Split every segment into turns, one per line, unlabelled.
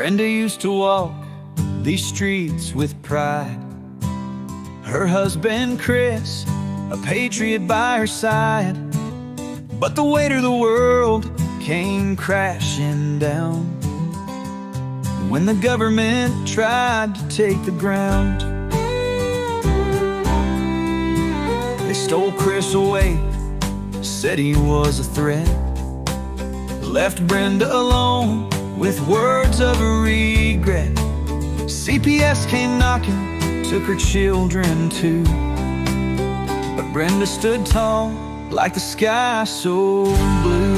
Brenda used to walk these streets with pride. Her husband Chris, a patriot by her side. But the weight of the world came crashing down when the government tried to take the ground. They stole Chris away, said he was a threat, left Brenda alone with words of regret. CPS came knocking, took her children too, but Brenda stood tall like the sky so blue.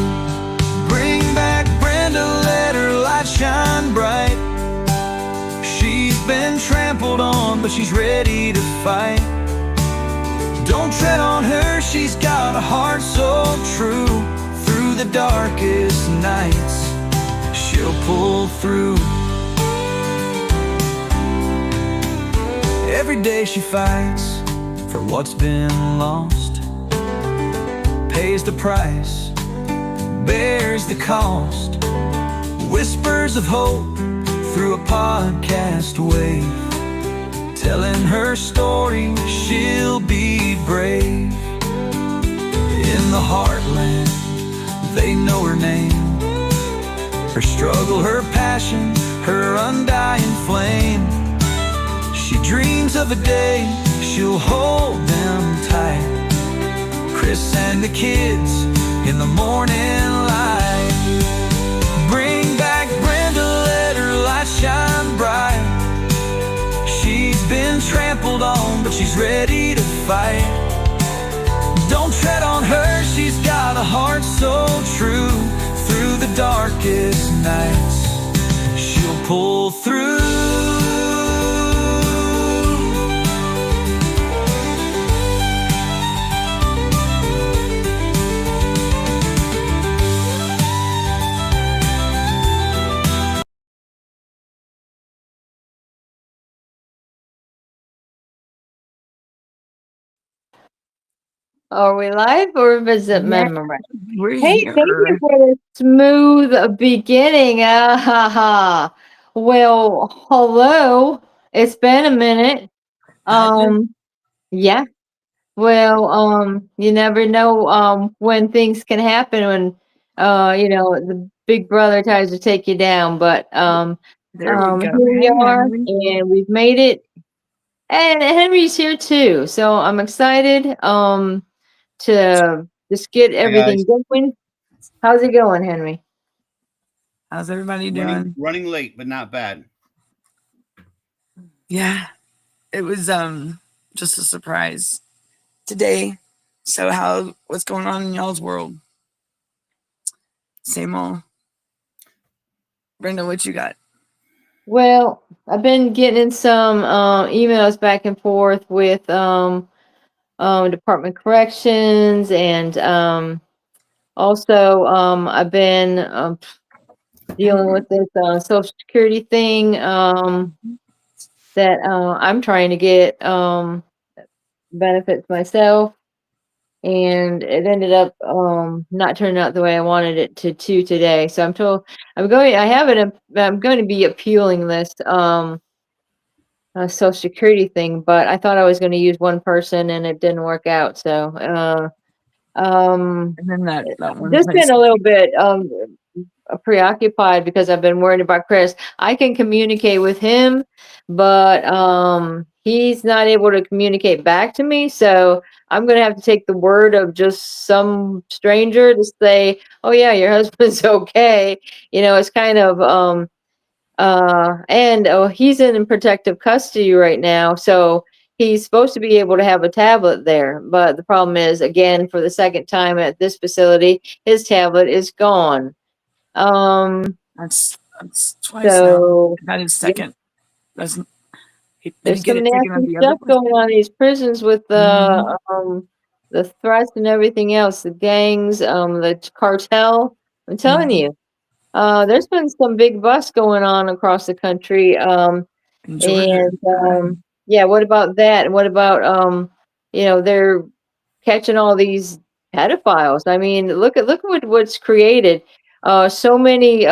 Bring back Brenda, let her light shine bright. She's been trampled on, but she's ready to fight. Don't tread on her, she's got a heart so true. Through the darkest nights, she'll pull through. Every day she fights for what's been lost, pays the price, bears the cost. Whispers of hope through a podcast wave, telling her story, she'll be brave. In the heartland, they know her name, her struggle, her passion, her undying flame. She dreams of a day she'll hold them tight, Chris and the kids in the morning light. Bring back Brenda, let her light shine bright. She's been trampled on, but she's ready to fight. Don't tread on her, she's got a heart so true. Through the darkest nights, she'll pull through.
Are we live or visit
Yeah,
memory?
we're
Hey, thank you
here.
for the smooth beginning. Ah, ha, ha. Well, hello. It's been a minute.
Hasn't
Um, yeah. Well, you never know when things can happen when the big brother tries to take you down. But
There we go.
here we
Hey,
are,
Henry.
and we've made it. And Henry's here too, so I'm excited to just get
Hi guys,
everything going. How's it going, Henry?
How's everybody
running
doing?
running late, but not bad.
Yeah, it was just a surprise today. So what's going on in y'all's world? Same old. Brenda, what you got?
Well, I've been getting some emails back and forth with Department of Corrections, and also I've been dealing with this Social Security thing that I'm trying to get benefits myself, and it ended up not turning out the way I wanted it to today. So I'm going to be appealing this Social Security thing, but I thought I was going to use one person and it didn't work out. So
And then that one
just been
place.
a little bit preoccupied because I've been worried about Chris. I can communicate with him, but he's not able to communicate back to me. So I'm going to have to take the word of just some stranger to say, "Oh yeah, your husband's okay." It's kind of and he's in protective custody right now, so he's supposed to be able to have a tablet there. But the problem is, again, for the second time at this facility, his tablet is gone.
That's twice now.
So
Got his
yeah,
second. Doesn't did he
there's
get
some
it taken at
nasty
the other
stuff
place?
going on in these prisons with
Mhm.
the threats and everything else, the gangs, the cartel. I'm telling
Mhm.
you, there's been some big busts going on across the country.
In Georgia.
And yeah, what about that? And what about they're catching all these pedophiles. I mean, look at what's created. so many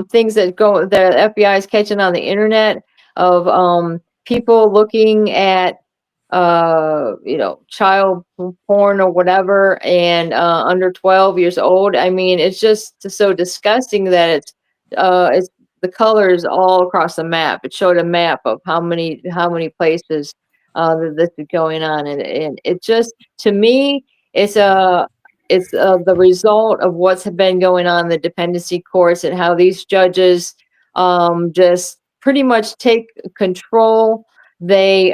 things that the FBI is catching on the internet of people looking at child porn or whatever, and under 12 years old. I mean, it's just so disgusting that it's the colors all across the map. It showed a map of how many places that this is going on, and it just, to me, it's the result of what's been going on in the dependency courts, and how these judges just pretty much take control. They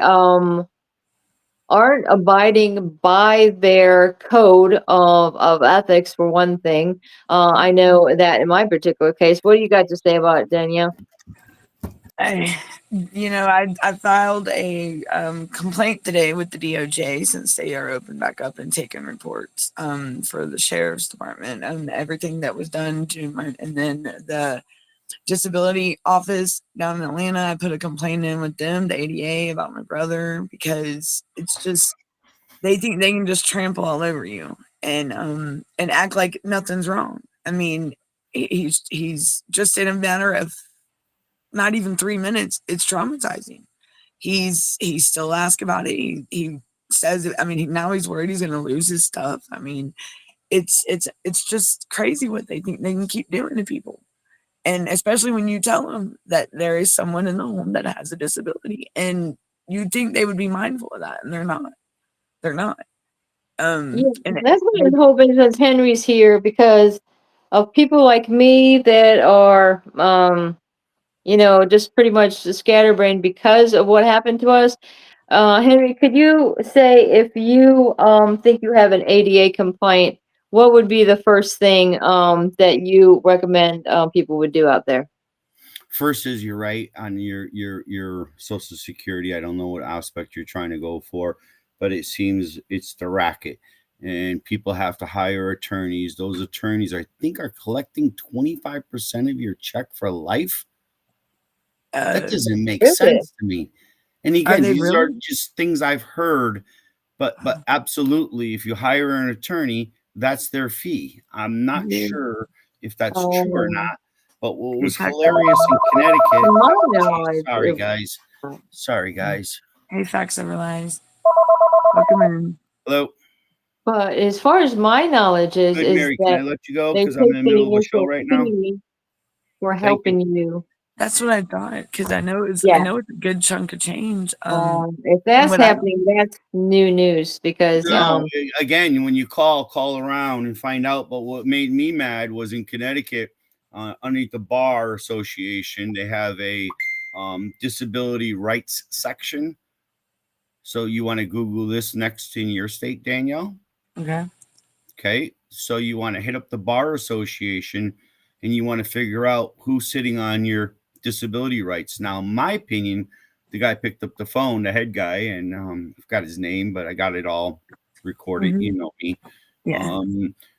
aren't abiding by their code of ethics, for one thing. I know that in my particular case. What do you got to say about it, Danielle?
I filed a complaint today with the DOJ, since they are open back up and taking reports for the sheriff's department and everything that was done to my, and then the disability office down in Atlanta. I put a complaint in with them, the ADA, about my brother, because it's just, they think they can just trample all over you and act like nothing's wrong. I mean, he's just in a matter of not even 3 minutes, it's traumatizing. He still asks about it. He says, I mean, now he's worried he's going to lose his stuff. I mean, it's just crazy what they think they can keep doing to people. And especially when you tell them that there is someone in the home that has a disability, and you'd think they would be mindful of that, and they're not. They're not.
Yeah,
And
that's what I'm hoping, since Henry's here, because of people like me that are just pretty much scatterbrained because of what happened to us. Henry, could you say, if you think you have an ADA complaint, what would be the first thing that you recommend people would do out there?
First is, you're right on your social security. I don't know what aspect you're trying to go for, but it seems it's the racket, and people have to hire attorneys. Those attorneys, I think, are collecting 25% of your check for life. That doesn't make
Really?
sense to me. And
Are
again,
they
these are
really?
just things I've heard, but absolutely, if you hire an attorney, that's their fee. I'm not
Yeah.
sure if that's true or
Um,
not. But what
Hey,
was
fax,
hilarious in Connecticut,
to my
geez,
knowledge,
sorry guys. Sorry guys.
hey, fax over lies. Welcome in.
Hello.
but as far as my knowledge
Good,
is
Mary. Can
that
I let you go?
they
Because I'm
take
in the
the
middle of a show
initial
right now.
fee for
Thank you.
helping you.
That's what I thought, because I know it's
Yeah.
a good chunk of change.
If that's
What I
happening, that's new news, because
No, again, when you call around and find out. But what made me mad was in Connecticut, underneath the Bar Association, they have a disability rights section. So you want to Google this next in your state, Danielle?
okay.
Okay. So you want to hit up the Bar Association, and you want to figure out who's sitting on your disability rights. Now, in my opinion, the guy picked up the phone, the head guy, and I forgot his name, but I got it all recorded.
Mhm.
You know me.
Yeah.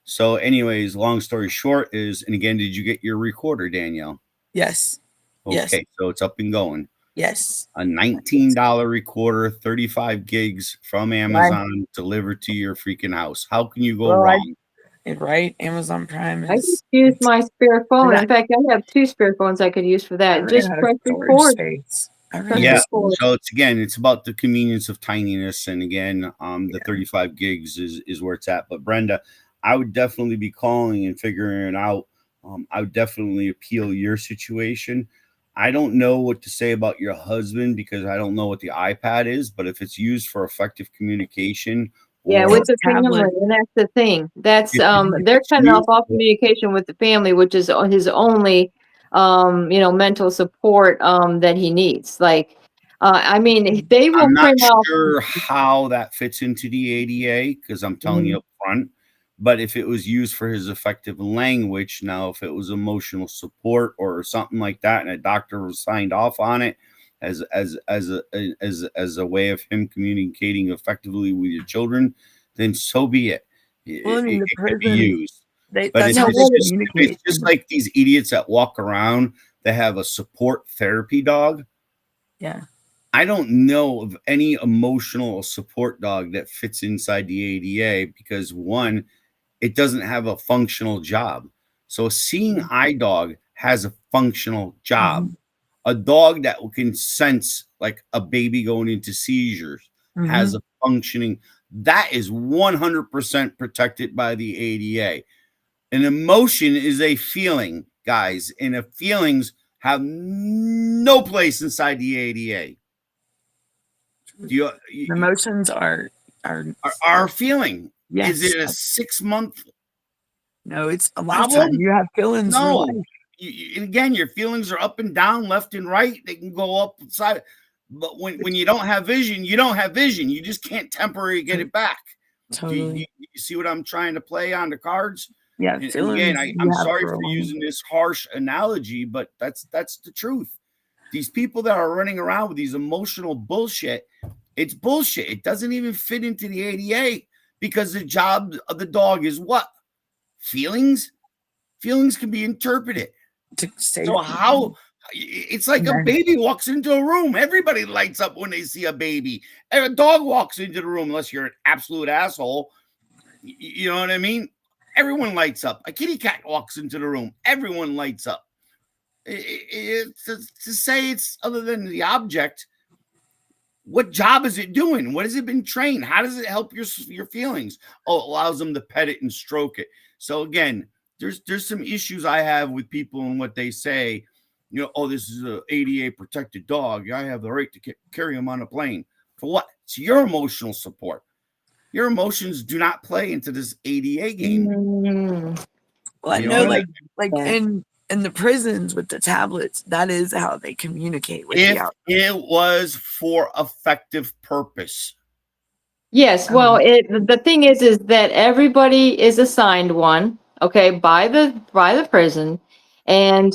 So anyways, long story short is, and again, did you get your recorder, Danielle?
Yes. Yes.
Okay. So it's up and going.
Yes.
A $19 recorder, 35 gigs from Amazon, delivered to your freaking house. How can you go
well,
wrong?
Right. Amazon Prime
I just
is.
use my spare phone.
I
In fact, I have two spare phones I could use for
I
that.
ran
Just
out of
press
storage
record.
space. I ran
Press
out
Yeah.
of storage.
record.
So it's about the convenience of tininess, and again, the 35 gigs is where it's at. But Brenda, I would definitely be calling and figuring it out. I would definitely appeal your situation. I don't know what to say about your husband, because I don't know what the iPad is, but if it's used for effective communication,
Yeah,
or
with the family,
Tablet.
and that's the thing. That's
if
they're
it's
cutting off
used
all
for,
communication with the family, which is his only mental support that he needs. Like, I mean, they will
I'm not
print off.
sure how that fits into the ADA, because I'm telling you
Mhm.
up front. But if it was used for his effective language, now if it was emotional support or something like that, and a doctor was signed off on it as a way of him communicating effectively with your children, then so be it.
Well, I mean, the
It could be
prison,
used.
they
But
that's
if
No,
how
it's
they
what
just if it's
communicate.
just like these idiots that walk around that have a support therapy dog,
Yeah.
I don't know of any emotional support dog that fits inside the ADA, because one, it doesn't have a functional job. So a seeing eye dog has a functional job.
Mhm.
A dog that can sense like a baby going into seizures has a functioning that is 100% protected by the ADA. An emotion is a feeling, guys, and if feelings have no place inside the ADA.
Emotions are
Our feeling, is
yes.
it a 6 month
No, it's a lifetime.
problem?
You have feelings for life.
No. And again, your feelings are up and down, left and right. They can go up and side. But when you don't have vision, you don't have vision. You just can't temporarily get it back.
Totally.
You see what I'm trying to play on the cards?
Yeah,
And again,
feelings
I'm
you have
sorry
for
for
a long
using this harsh analogy, but that's the truth. These people that are running around with these emotional bullshit, it's bullshit. It doesn't even fit into the ADA because the job of the dog is what? Feelings? Feelings can be interpreted.
to say.
So how it's like a baby walks into a room. Everybody lights up when they see a baby. And a dog walks into the room, unless you're an absolute asshole. You know what I mean? Everyone lights up. A kitty cat walks into the room. Everyone lights up. To say it's other than the object, what job is it doing? What has it been trained? How does it help your feelings? Oh, it allows them to pet it and stroke it. So again, there's some issues I have with people and what they say. You know, oh, this is a ADA protected dog. I have the right to carry him on a plane. For what? It's your emotional support. Your emotions do not play into this ADA game.
Well, I
You
know,
know,
like in the prisons with the tablets, that is how they communicate with
if
the out.
it was for effective purpose.
Yes, well, the thing is that everybody is assigned one, okay, by the prison, and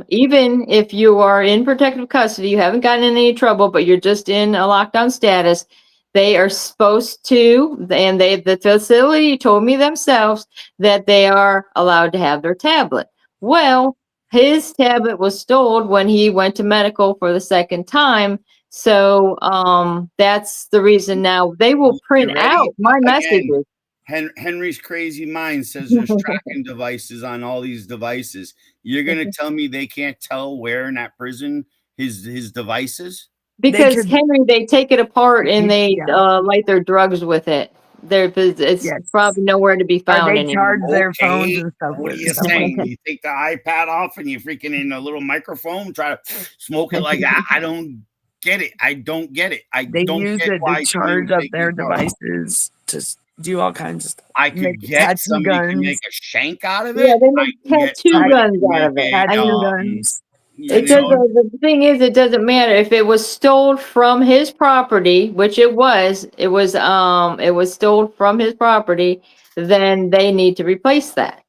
even if you are in protective custody, you haven't gotten in any trouble, but you're just in a lockdown status, they are supposed to, and the facility told me themselves that they are allowed to have their tablet. Well, his tablet was stolen when he went to medical for the second time. So that's the reason now they will print
You
out
ready?
my
Again,
messages.
Henry's crazy mind says there's tracking devices on all these devices. You're gonna tell me they can't tell where in that prison his device is?
Because Henry, they take it apart and they
Yeah.
light their drugs with it. It's
Yes.
probably nowhere to be
Or
found
they
anymore.
charge their phones
Okay,
and stuff
what are
with
you
it.
saying? You take the iPad off and you freaking in a little microphone, try to smoke it like that? I don't get it. I don't get it. I
They
don't
use
get
it to
why somebody
charge
would
up
take
their
your car.
devices to do all kinds of stuff.
I
Make
could get
tattoo
somebody can make
guns,
a shank out of
Yeah,
it.
they
I
make
can get
tattoo
somebody
guns
can
out
make
of it.
it,
tattoo guns.
you
It
That's
does.
know,
The thing is, it doesn't matter if it was stolen from his property, which it was. It was stolen from his property. Then they need to replace that.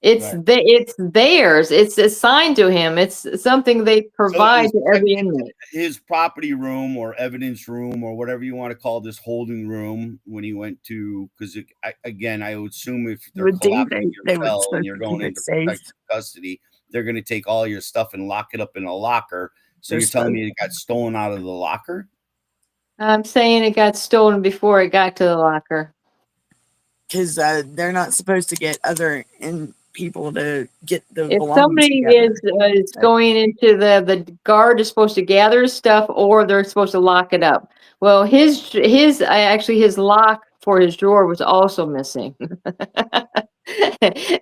It's
right.
it's theirs. It's assigned to him. It's something they
So it
provide
was
to
put
every
into
inmate.
his property room or evidence room or whatever you want to call this holding room when he went to, because again, I would assume if
You
they're
would think
collapsing your
they were
cell and
supposed
you're
to
going
keep it
into
safe.
protective custody, they're going to take all your stuff and lock it up in a locker. So
They're
you're telling
supposed
me it got stolen out of the locker?
I'm saying it got stolen before it got to the locker.
because they're not supposed to get other people to get the
If
belongings
somebody
together.
is going into the guard is supposed to gather his stuff, or they're supposed to lock it up. Well, his actually his lock for his drawer was also missing.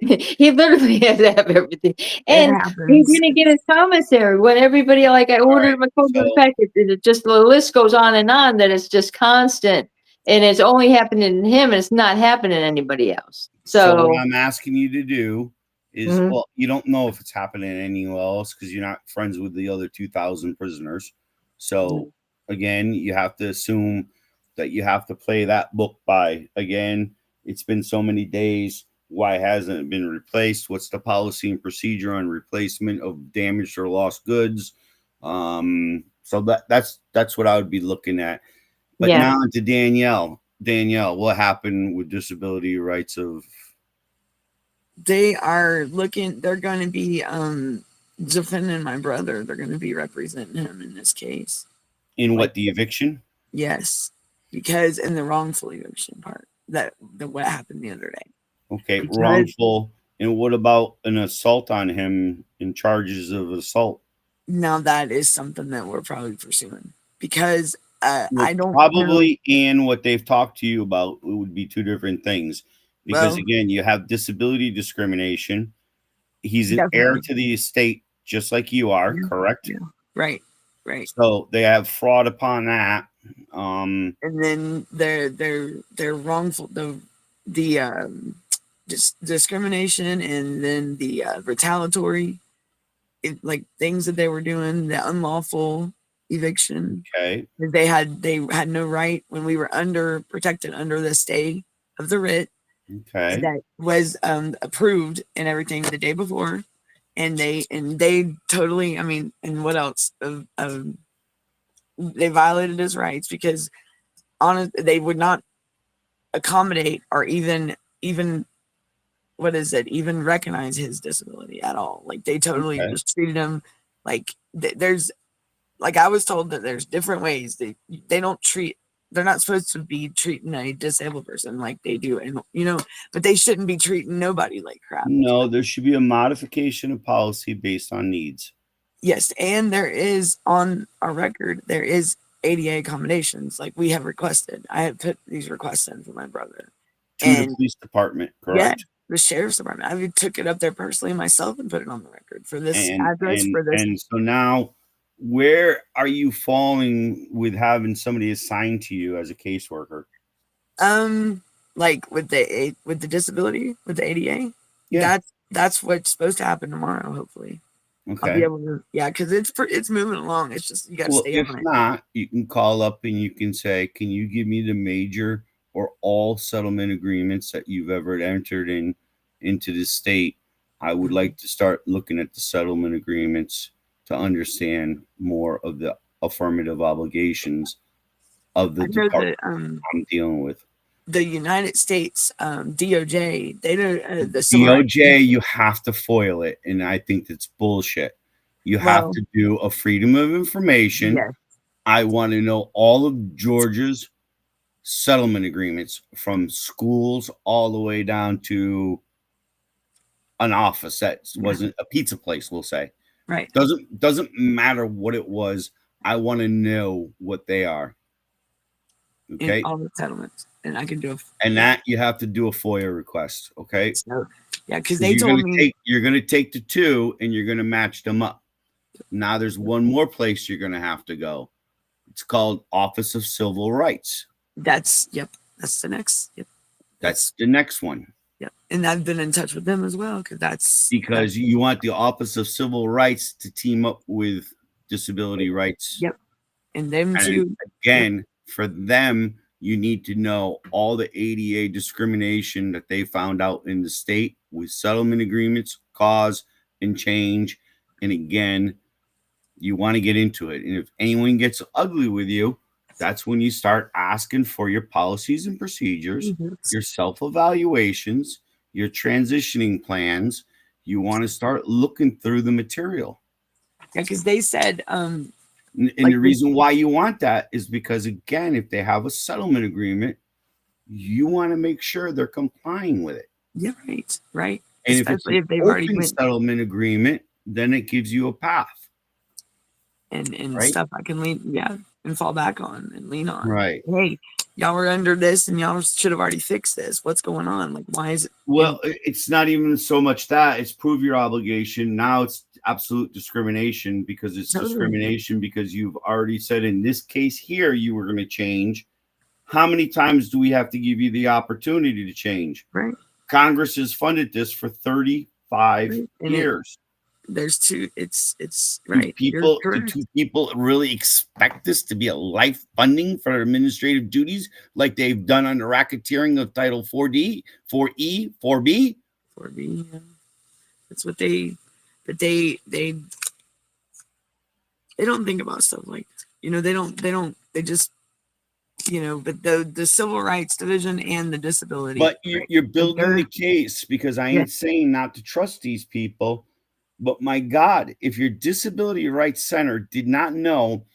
He literally had to have everything,
It
and he
happens.
didn't get his commissary. When everybody, like, I
All
ordered
right.
him a coconut
So
packet, and it just, the list goes on and on, that it's just constant, and it's only happening to him, and it's not happening to anybody else.
So what
So
I'm asking you to do is,
mhm.
well, you don't know if it's happening anywhere else because you're not friends with the other 2,000 prisoners. So again, you have to assume that you have to play that book by. Again, it's been so many days. Why hasn't it been replaced? What's the policy and procedure on replacement of damaged or lost goods? So that's what I would be looking at. But
Yeah.
now to Danielle. Danielle, what happened with disability rights of?
They are looking. They're going to be defending my brother. They're going to be representing him in this case.
In
Like,
what, the eviction?
yes, because in the wrongful eviction part, that what happened the other day.
Okay,
Because
wrongful And what about an assault on him and charges of assault?
Now that is something that we're probably pursuing because
Well,
I don't know.
probably and what they've talked to you about would be two different things. Because
Well,
again, you have disability discrimination. He's an heir
definitely.
to the estate, just like you are,
Yeah.
correct?
Yeah. Right. Right.
So they have fraud upon that.
And then they're wrongful the discrimination, and then the retaliatory, like things that they were doing, the unlawful eviction.
Okay.
They had no right when we were protected under the stay of the writ
Okay.
that was approved and everything the day before, and they totally, I mean, and what else, they violated his rights because they would not accommodate or even what is it, even recognize his disability at all. Like they totally
Okay.
just treated him like there's, like I was told that there's different ways they don't treat, they're not supposed to be treating a disabled person like they do, and but they shouldn't be treating nobody like crap.
No, there should be a modification of policy based on needs
Yes, and there is on our record, there is ADA accommodations like we have requested. I have put these requests in for my brother.
to the
And
police department,
yeah,
correct?
the sheriff's department. I took it up there personally myself and put it on the record for this
And
address
and
for this.
and so now, where are you falling with having somebody assigned to you as a caseworker?
Like with the disability with the ADA.
Yeah.
That's what's supposed to happen tomorrow. Hopefully, I'll be
Okay.
able to. Yeah, because it's moving along. It's just you got to
Well,
stay
if
on it.
not, you can call up and you can say, "Can you give me the major or all settlement agreements that you've ever entered into the state? I would like to start looking at the settlement agreements to understand more of the affirmative obligations of the
I know that
department I'm dealing with."
the United States DOJ, they don't the civil rights.
DOJ, you have to foil it, and I think that's bullshit. You have
Well,
to do a freedom of information.
yes,
I want to know all of Georgia's settlement agreements from schools all the way down to an office that
yeah,
wasn't a pizza place, we'll say.
right.
Doesn't matter what it was. I want to know what they are.
In
Okay.
all the settlements, and I can do a
And that you have to do a FOIA request. Okay.
so, yeah, because
'Cause
they told me.
you're gonna take the two and you're gonna match them up. Now there's one more place you're gonna have to go. It's called Office of Civil Rights.
Yep, that's the next. Yep,
That's the next one.
yep. And I've been in touch with them as well because
Because you want the Office of Civil Rights to team up with disability rights.
yep, and them
And
too.
again, for them, you need to know all the ADA discrimination that they found out in the state with settlement agreements, cause and change. And again, you want to get into it. And if anyone gets ugly with you, that's when you start asking for your policies and procedures, your self evaluations, your transitioning plans. You want to start looking through the material.
Yeah, because they said
And
like
the reason why you want that is because, again, if they have a settlement agreement, you want to make sure they're complying with it.
yeah, right.
And if it's
Especially
an
if they've already
open
went
settlement agreement, then it gives you a path.
and
right?
stuff I can lean, yeah, and fall back on and lean on.
Right.
Hey, y'all were under this and y'all should have already fixed this. What's going on? Like, why is it?
Well, it's not even so much that it's prove your obligation. Now it's absolute discrimination because it's
Totally.
discrimination because you've already said in this case here you were going to change. How many times do we have to give you the opportunity to change?
Right.
Congress has funded this for 35
Right. And
years.
There's two. It's right.
Do two people really expect this to be a life funding for administrative duties like they've done on the racketeering of Title 4D, 4E, 4B?
4B. Yeah. That's what they. But they don't think about stuff like, they don't. They just, But the Civil Rights Division and the disability.
But
right?
you're building the case because I ain't saying not to trust these people. But my God, if your Disability Rights Center did not know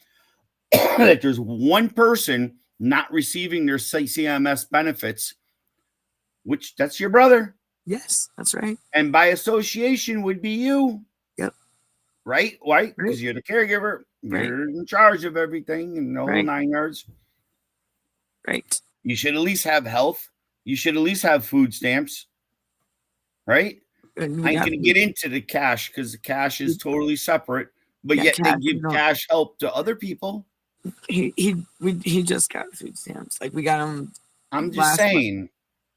that there's one person not receiving their CMS benefits, which that's your brother,
Yes, that's right.
And by association would be you.
Yep.
Right? Why?
Right.
Because you're the caregiver.
Right.
You're in charge of everything and the whole
Right.
9 yards.
Right.
You should at least have health. You should at least have food stamps. Right?
And
I
we
ain't
got
going to get into the cash because the cash is totally separate. But
yeah,
yet they
cash
give
is not-
cash help to other people.
he just got food stamps. Like we got him.
I'm just
last month.
saying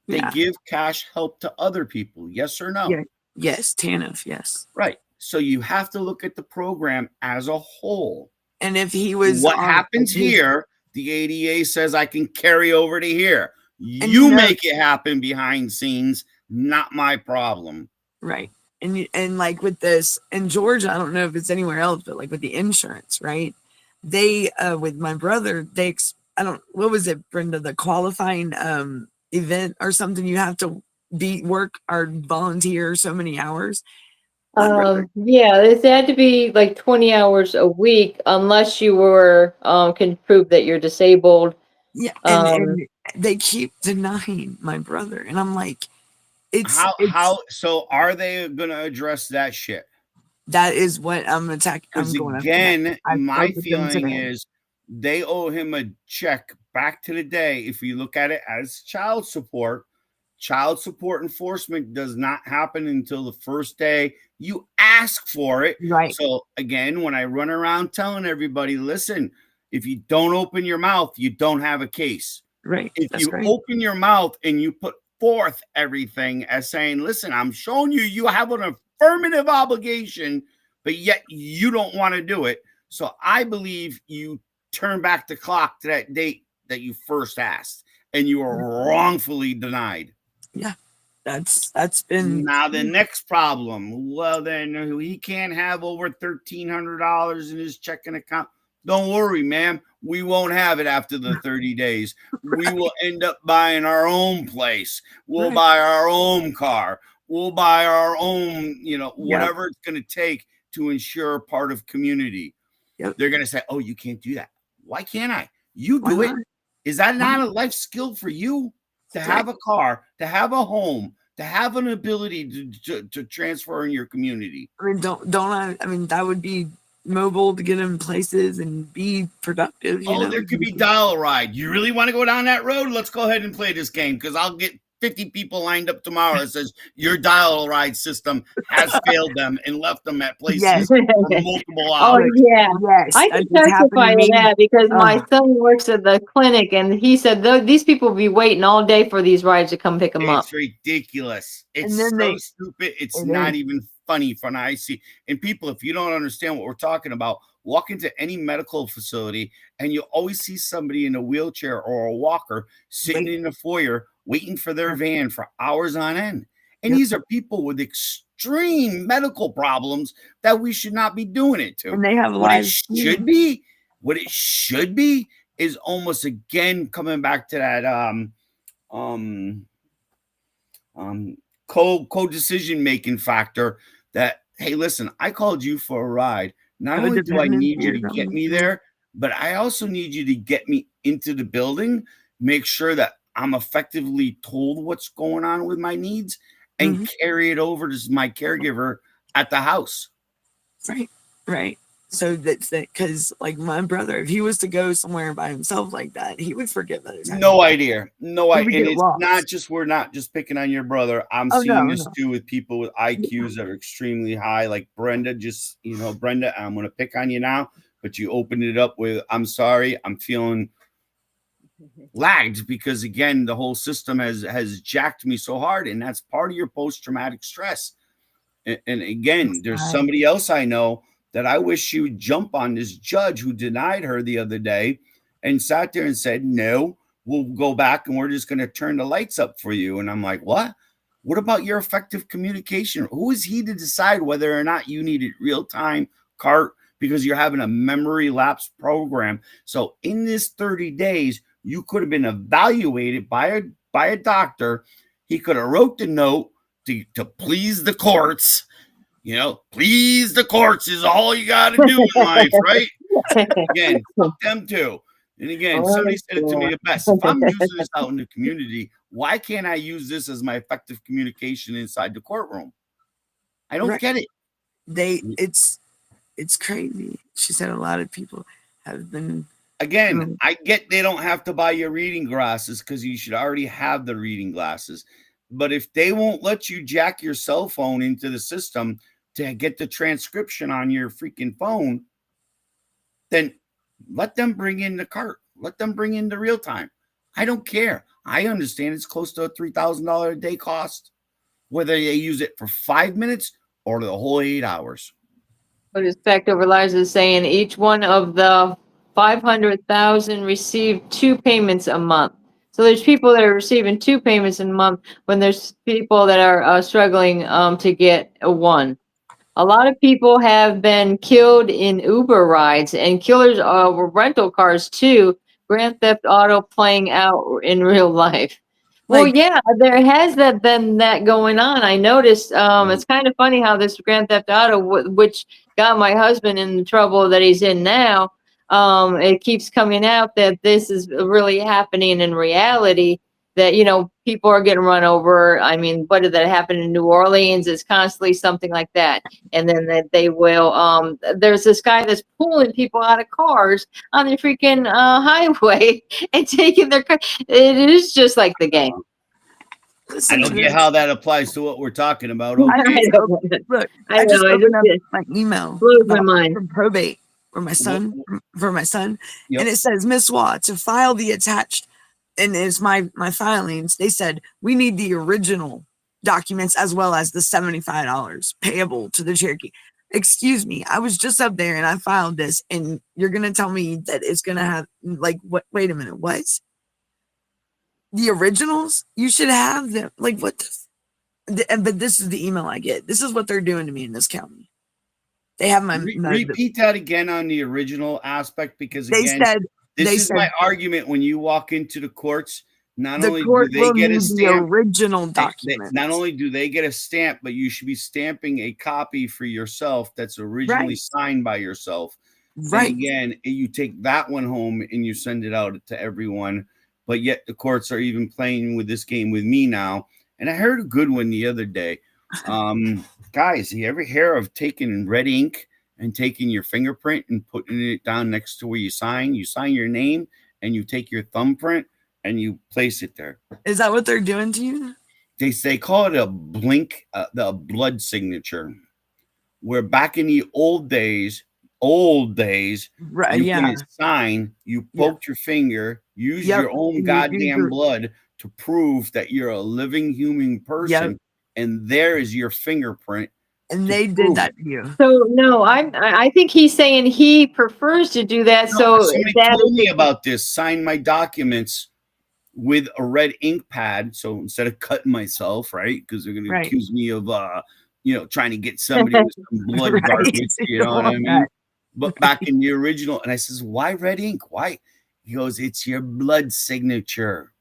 they
Yeah.
give cash help to other people. Yes or no?
Yeah. Yes, TANF. Yes.
Right. So you have to look at the program as a whole.
And if he was
What
on,
happens
like, his-
here, the ADA says I can carry over to here.
And
You
you know-
make it happen behind scenes, not my problem.
right. And like with this in Georgia, I don't know if it's anywhere else, but like with the insurance, right? They with my brother, I don't what was it, Brenda, the qualifying event or something, you have to work or volunteer so many hours. My brother,
Yeah, it had to be like 20 hours a week unless you were can prove that you're disabled.
yeah, and they keep denying my brother, and I'm like,
How so are they gonna address that shit?
that is what I'm attacking. I'm
Because
going
again,
I
my
spoke with them
feeling
today.
is they owe him a check back to the day. If you look at it as child support enforcement does not happen until the first day you ask for it.
Right.
So again, when I run around telling everybody, listen, if you don't open your mouth, you don't have a case.
Right.
If
That's
you
right.
open your mouth and you put forth everything as saying, listen, I'm showing you have an affirmative obligation, but yet you don't want to do it. So I believe you turn back the clock to that date that you first asked and you were wrongfully denied.
Yeah, that's been
Now the next problem. Well, then he can't have over $1,300 in his checking account. Don't worry, ma'am. We won't have it after the 30 days. We will end up buying our own place. We'll buy our own car. We'll buy our own, whatever it's going to take to ensure part of community.
Yep.
They're going to say, oh, you can't do that. Why can't I? You
Why
do it.
not?
Is that not a life skill for you? To have a car, to have a home, to have an ability to transfer in your community.
I mean, that would be mobile to get in places and be productive.
There could be dial ride. You really want to go down that road? Let's go ahead and play this game because I'll get 50 people lined up tomorrow that says your dial ride system has failed them and left them at places for multiple hours.
Oh yeah,
yes,
I can testify to that because my son works at the clinic and he said these people be waiting all day for these rides to come pick them up.
It's ridiculous. It's stupid. It's not even funny from I see. And people, if you don't understand what we're talking about, walk into any medical facility and you always see somebody in a wheelchair or a walker sitting in the foyer waiting for their van for hours on end. And these are people with extreme medical problems that we should not be doing it to.
And they have
what
lives.
What it should be is almost again coming back to that co-decision making factor that, hey, listen, I called you for a ride. Not only do I need you to get me there, but I also need you to get me into the building, make sure that I'm effectively told what's going on with my needs and carry it over to my caregiver at the house.
Right. So that's because like my brother, if he was to go somewhere by himself like that, he would forget by the time.
No idea. No idea. And it's
lost.
we're not just picking on your brother. I'm seeing this too with people with IQs that are extremely high, like Brenda. Brenda, I'm going to pick on you now, but you opened it up with, I'm sorry, I'm feeling lagged because again, the whole system has jacked me so hard. And that's part of your post-traumatic stress. And again, there's somebody else I know that I wish she would jump on this judge who denied her the other day and sat there and said, no, we'll go back and we're just going to turn the lights up for you. And I'm like, what? What about your effective communication? Who is he to decide whether or not you needed real-time CART because you're having a memory lapse program? So in this 30 days, you could have been evaluated by a doctor. He could have wrote the note to please the courts. Please the courts is all you got to do in life, right? Again, fuck them too. And again,
Oh,
somebody said it to me
boy.
the best. If I'm using this out in the community, why can't I use this as my effective communication inside the courtroom? I don't
Right.
get it.
It's crazy. She said a lot of people have been.
Again, I get they don't have to buy your reading glasses because you should already have the reading glasses. But if they won't let you jack your cell phone into the system to get the transcription on your freaking phone, then let them bring in the cart. Let them bring in the real time. I don't care. I understand it's close to a $3,000 a day cost, whether they use it for 5 minutes or the whole 8 hours.
What is Fact Over Lies is saying each one of the 500,000 received 2 payments a month. So there's people that are receiving 2 payments a month when there's people that are struggling to get a one. A lot of people have been killed in Uber rides, and killers were rental cars too. Grand Theft Auto playing out in real life. Well,
Like-
yeah, there has been that going on. I noticed. It's kind of funny how this Grand Theft Auto, which got my husband in the trouble that he's in now, it keeps coming out that this is really happening in reality. That people are getting run over. I mean, what did that happen in New Orleans? It's constantly something like that. And then that they will. There's this guy that's pulling people out of cars on the freaking highway and taking their car. It is just like the game.
Listen
I
to
don't get
this.
how that applies to what we're talking about.
I
Okay, so
don't know.
look,
I
I just
know.
opened up
It
my email
blows my mind.
from probate for my son,
Yep.
and it says, Miss Watt, to file the attached, and it's my filings. They said we need the original documents as well as the $75 payable to the Cherokee. Excuse me, I was just up there and I filed this, and you're gonna tell me that it's gonna have like what? Wait a minute, what? The originals? You should have them. Like what? But this is the email I get. This is what they're doing to me in this county. They have my.
Repeat that again on the original aspect, because
They
again,
said
this
they
is
said
my argument when you walk into the courts. Not
the
only do
court
they
will
get a
need the
stamp,
original
they-
document.
not only do they get a stamp, but you should be stamping a copy for yourself that's originally
Right.
signed by yourself.
Right.
And again, you take that one home and you send it out to everyone. But yet the courts are even playing with this game with me now. And I heard a good one the other day. Guys, you ever hear of taking red ink and taking your fingerprint and putting it down next to where you sign? You sign your name and you take your thumbprint and you place it there.
Is that what they're doing to you?
They call it a blink, the blood signature. Where back in the old days,
Right.
you
Yeah.
couldn't sign, you poked your finger, used
Yep,
your own
and you
goddamn
used your-
blood to prove that you're a living human person, and there is your fingerprint.
And
to
they did
prove
that
it.
to you.
So no, I think he's saying he prefers to do that. So
Somebody
that
told
is
me about this. Sign my documents with a red ink pad. So instead of cutting myself, right? Because they're going to
Right.
accuse me of, trying to get somebody with some blood
Right.
garbage.
You
You know
don't
what I
want
mean?
that.
But back in the original, and I says, why red ink? Why? He goes, it's your blood signature.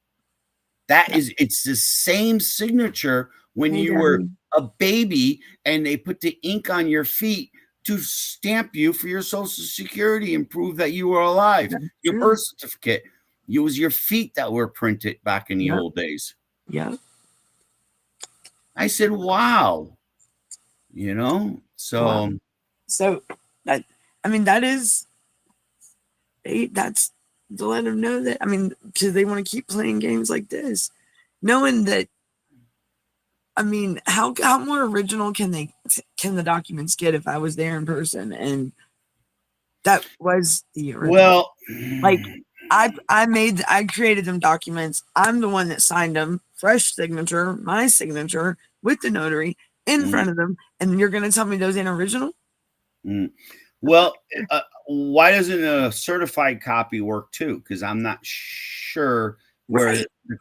It's the same signature when
Hey,
you were
Daddy.
a baby and they put the ink on your feet to stamp you for your social security and prove that you were alive.
That's
Your
true.
birth certificate. It was your feet that were printed back in the
Yep.
old days.
Yeah.
I said, wow. So
Wow. So that is that's to let them know that because they want to keep playing games like this, knowing that. How more original can the documents get if I was there in person and that was the original?
well,
Like I created them documents. I'm the one that signed them, fresh signature, my signature with the notary in front of them, and you're gonna tell me those ain't original?
well, why doesn't a certified copy work too? Because I'm not sure where
Right.
the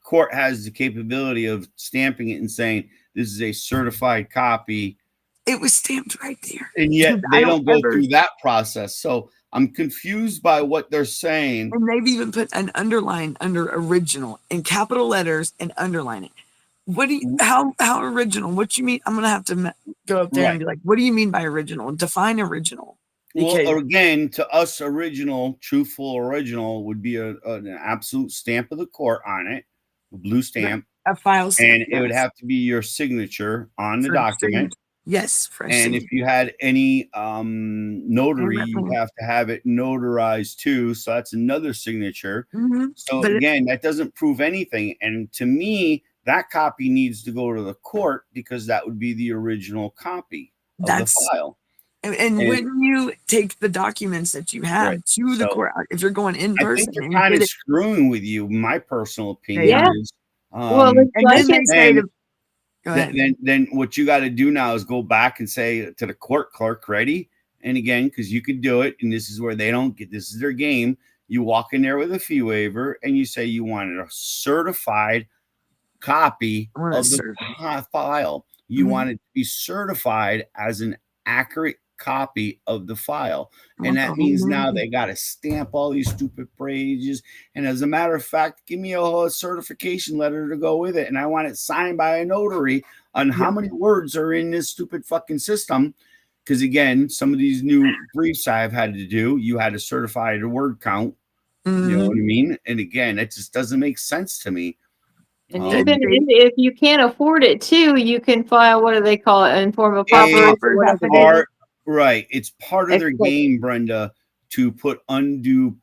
court has the capability of stamping it and saying this is a certified copy,
It was stamped right there.
and yet
I
they don't go
ever-
through that process. So I'm confused by what they're saying.
And they've even put an underline under original in capital letters and underline it. What do you, how original? What you mean? I'm going to have to go up there and be like, what do you mean by original? Define original.
Well,
because
again, to us, original, truthful original would be an absolute stamp of the court on it, a blue stamp,
a file stamp,
and it would
yes,
have to be your signature on the
for
document.
signature. Yes, fresh
And if
signature.
you had any notary,
Payment
you
plan.
have to have it notarized too. So that's another signature. So
But
again, that doesn't prove anything. And to me, that copy needs to go to the court because that would be the original copy of the
that's
file.
and
And
when you take the documents that you
right.
have to the
So
court, if you're going in
I think
person
they're
and
kind
get
of
it,
screwing with you. My personal
they
opinion
Yeah.
are.
is,
Well, it's
And
like
then they
it.
say
then
to go ahead.
then what you got to do now is go back and say to the court clerk, ready? And again, because you could do it, and this is where they don't get, this is their game. You walk in there with a fee waiver and you say you wanted a certified copy
I want to
of the
serve.
file. You
Mhm.
want it to be certified as an accurate copy of the file.
I
And
want the
that
whole
means now
name.
they got to stamp all these stupid pages. And as a matter of fact, give me a whole certification letter to go with it. And I want it signed by a notary on how
Yep.
many words are in this stupid fucking system. Because again, some of these new briefs I've had to do, you had to certify the word count. You know what I mean? And again, it just doesn't make sense to me.
And
The
even
state
if you can't afford it too, you can file, what do they call it, in form of paupers or
pauper's
whatever it is.
affidavit.
Right. It's part of their
Expect-
game, Brenda, to put undue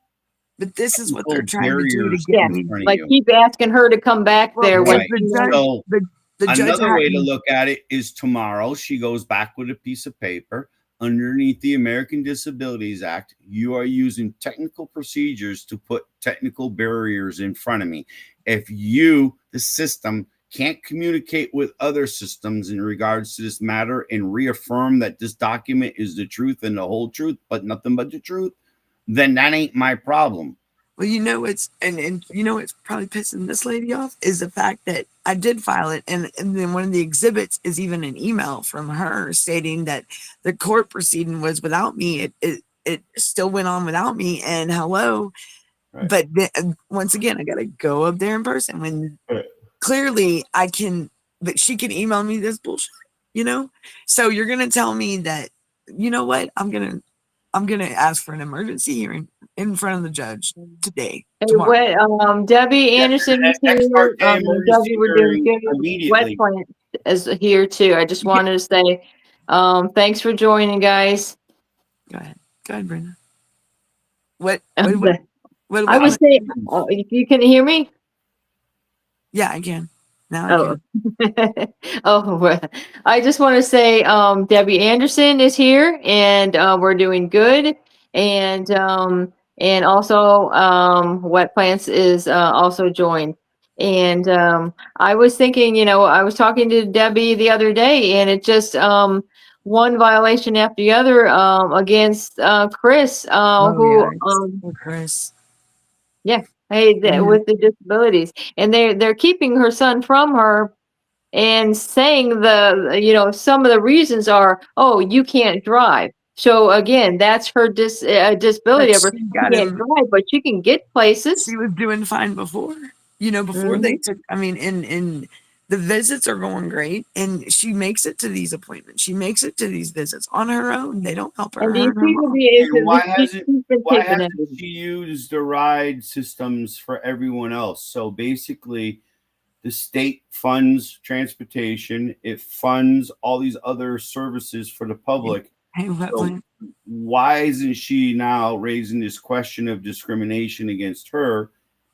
But this is what they're
technical
trying to do to
barriers
get
Yeah,
in
me.
front of
like
you.
keep asking her to come back
Well,
there when
because
Right.
she knows.
So
the judge
another way to
hadn't.
look at it is tomorrow she goes back with a piece of paper underneath the American Disabilities Act. You are using technical procedures to put technical barriers in front of me. If you, the system, can't communicate with other systems in regards to this matter and reaffirm that this document is the truth and the whole truth, but nothing but the truth, then that ain't my problem.
Well, you know it's and you know it's probably pissing this lady off is the fact that I did file it, and then one of the exhibits is even an email from her stating that the court proceeding was without me. It still went on without me, and hello.
Right.
But then, once again, I got to go up there in person when
Right.
clearly I can. But she can email me this bullshit, you know. So you're gonna tell me that, you know what? I'm gonna ask for an emergency hearing in front of the judge today,
Hey,
tomorrow.
Debbie
Yeah,
Anderson is
ex
here.
parte emergency
Debbie, we're doing
hearing
good. Wet
immediately.
Plant is here too. I just wanted to say, thanks for joining, guys.
Go ahead, Brenda. What?
I
What
was
plan?
saying, if you can hear me.
Yeah, I can. Now I
Oh,
can.
oh, well, I just want to say, Debbie Anderson is here and, we're doing good. And also, Wet Plants is, also joined. And, I was thinking, I was talking to Debbie the other day and it just, one violation after the other, against, Chris,
Oh
who,
yeah, Chris.
yeah, hey,
Mhm.
with the disabilities, and they're keeping her son from her and saying some of the reasons are, oh, you can't drive. So again, that's her
But
disability of her.
she
She
got
can't
him.
drive, but she can get
She
places.
was doing fine before. Before they
Hmm.
took. I mean, in the visits are going great, and she makes it to these appointments. She makes it to these visits on her own. They don't help her.
And
Her
these
and her
people
mom.
be
And
she's been
why
taking
hasn't
everything.
she used the ride systems for everyone else? So basically, the state funds transportation, it funds all these other services for the public.
Hey, what
So
plan?
why isn't she now raising this question of discrimination against her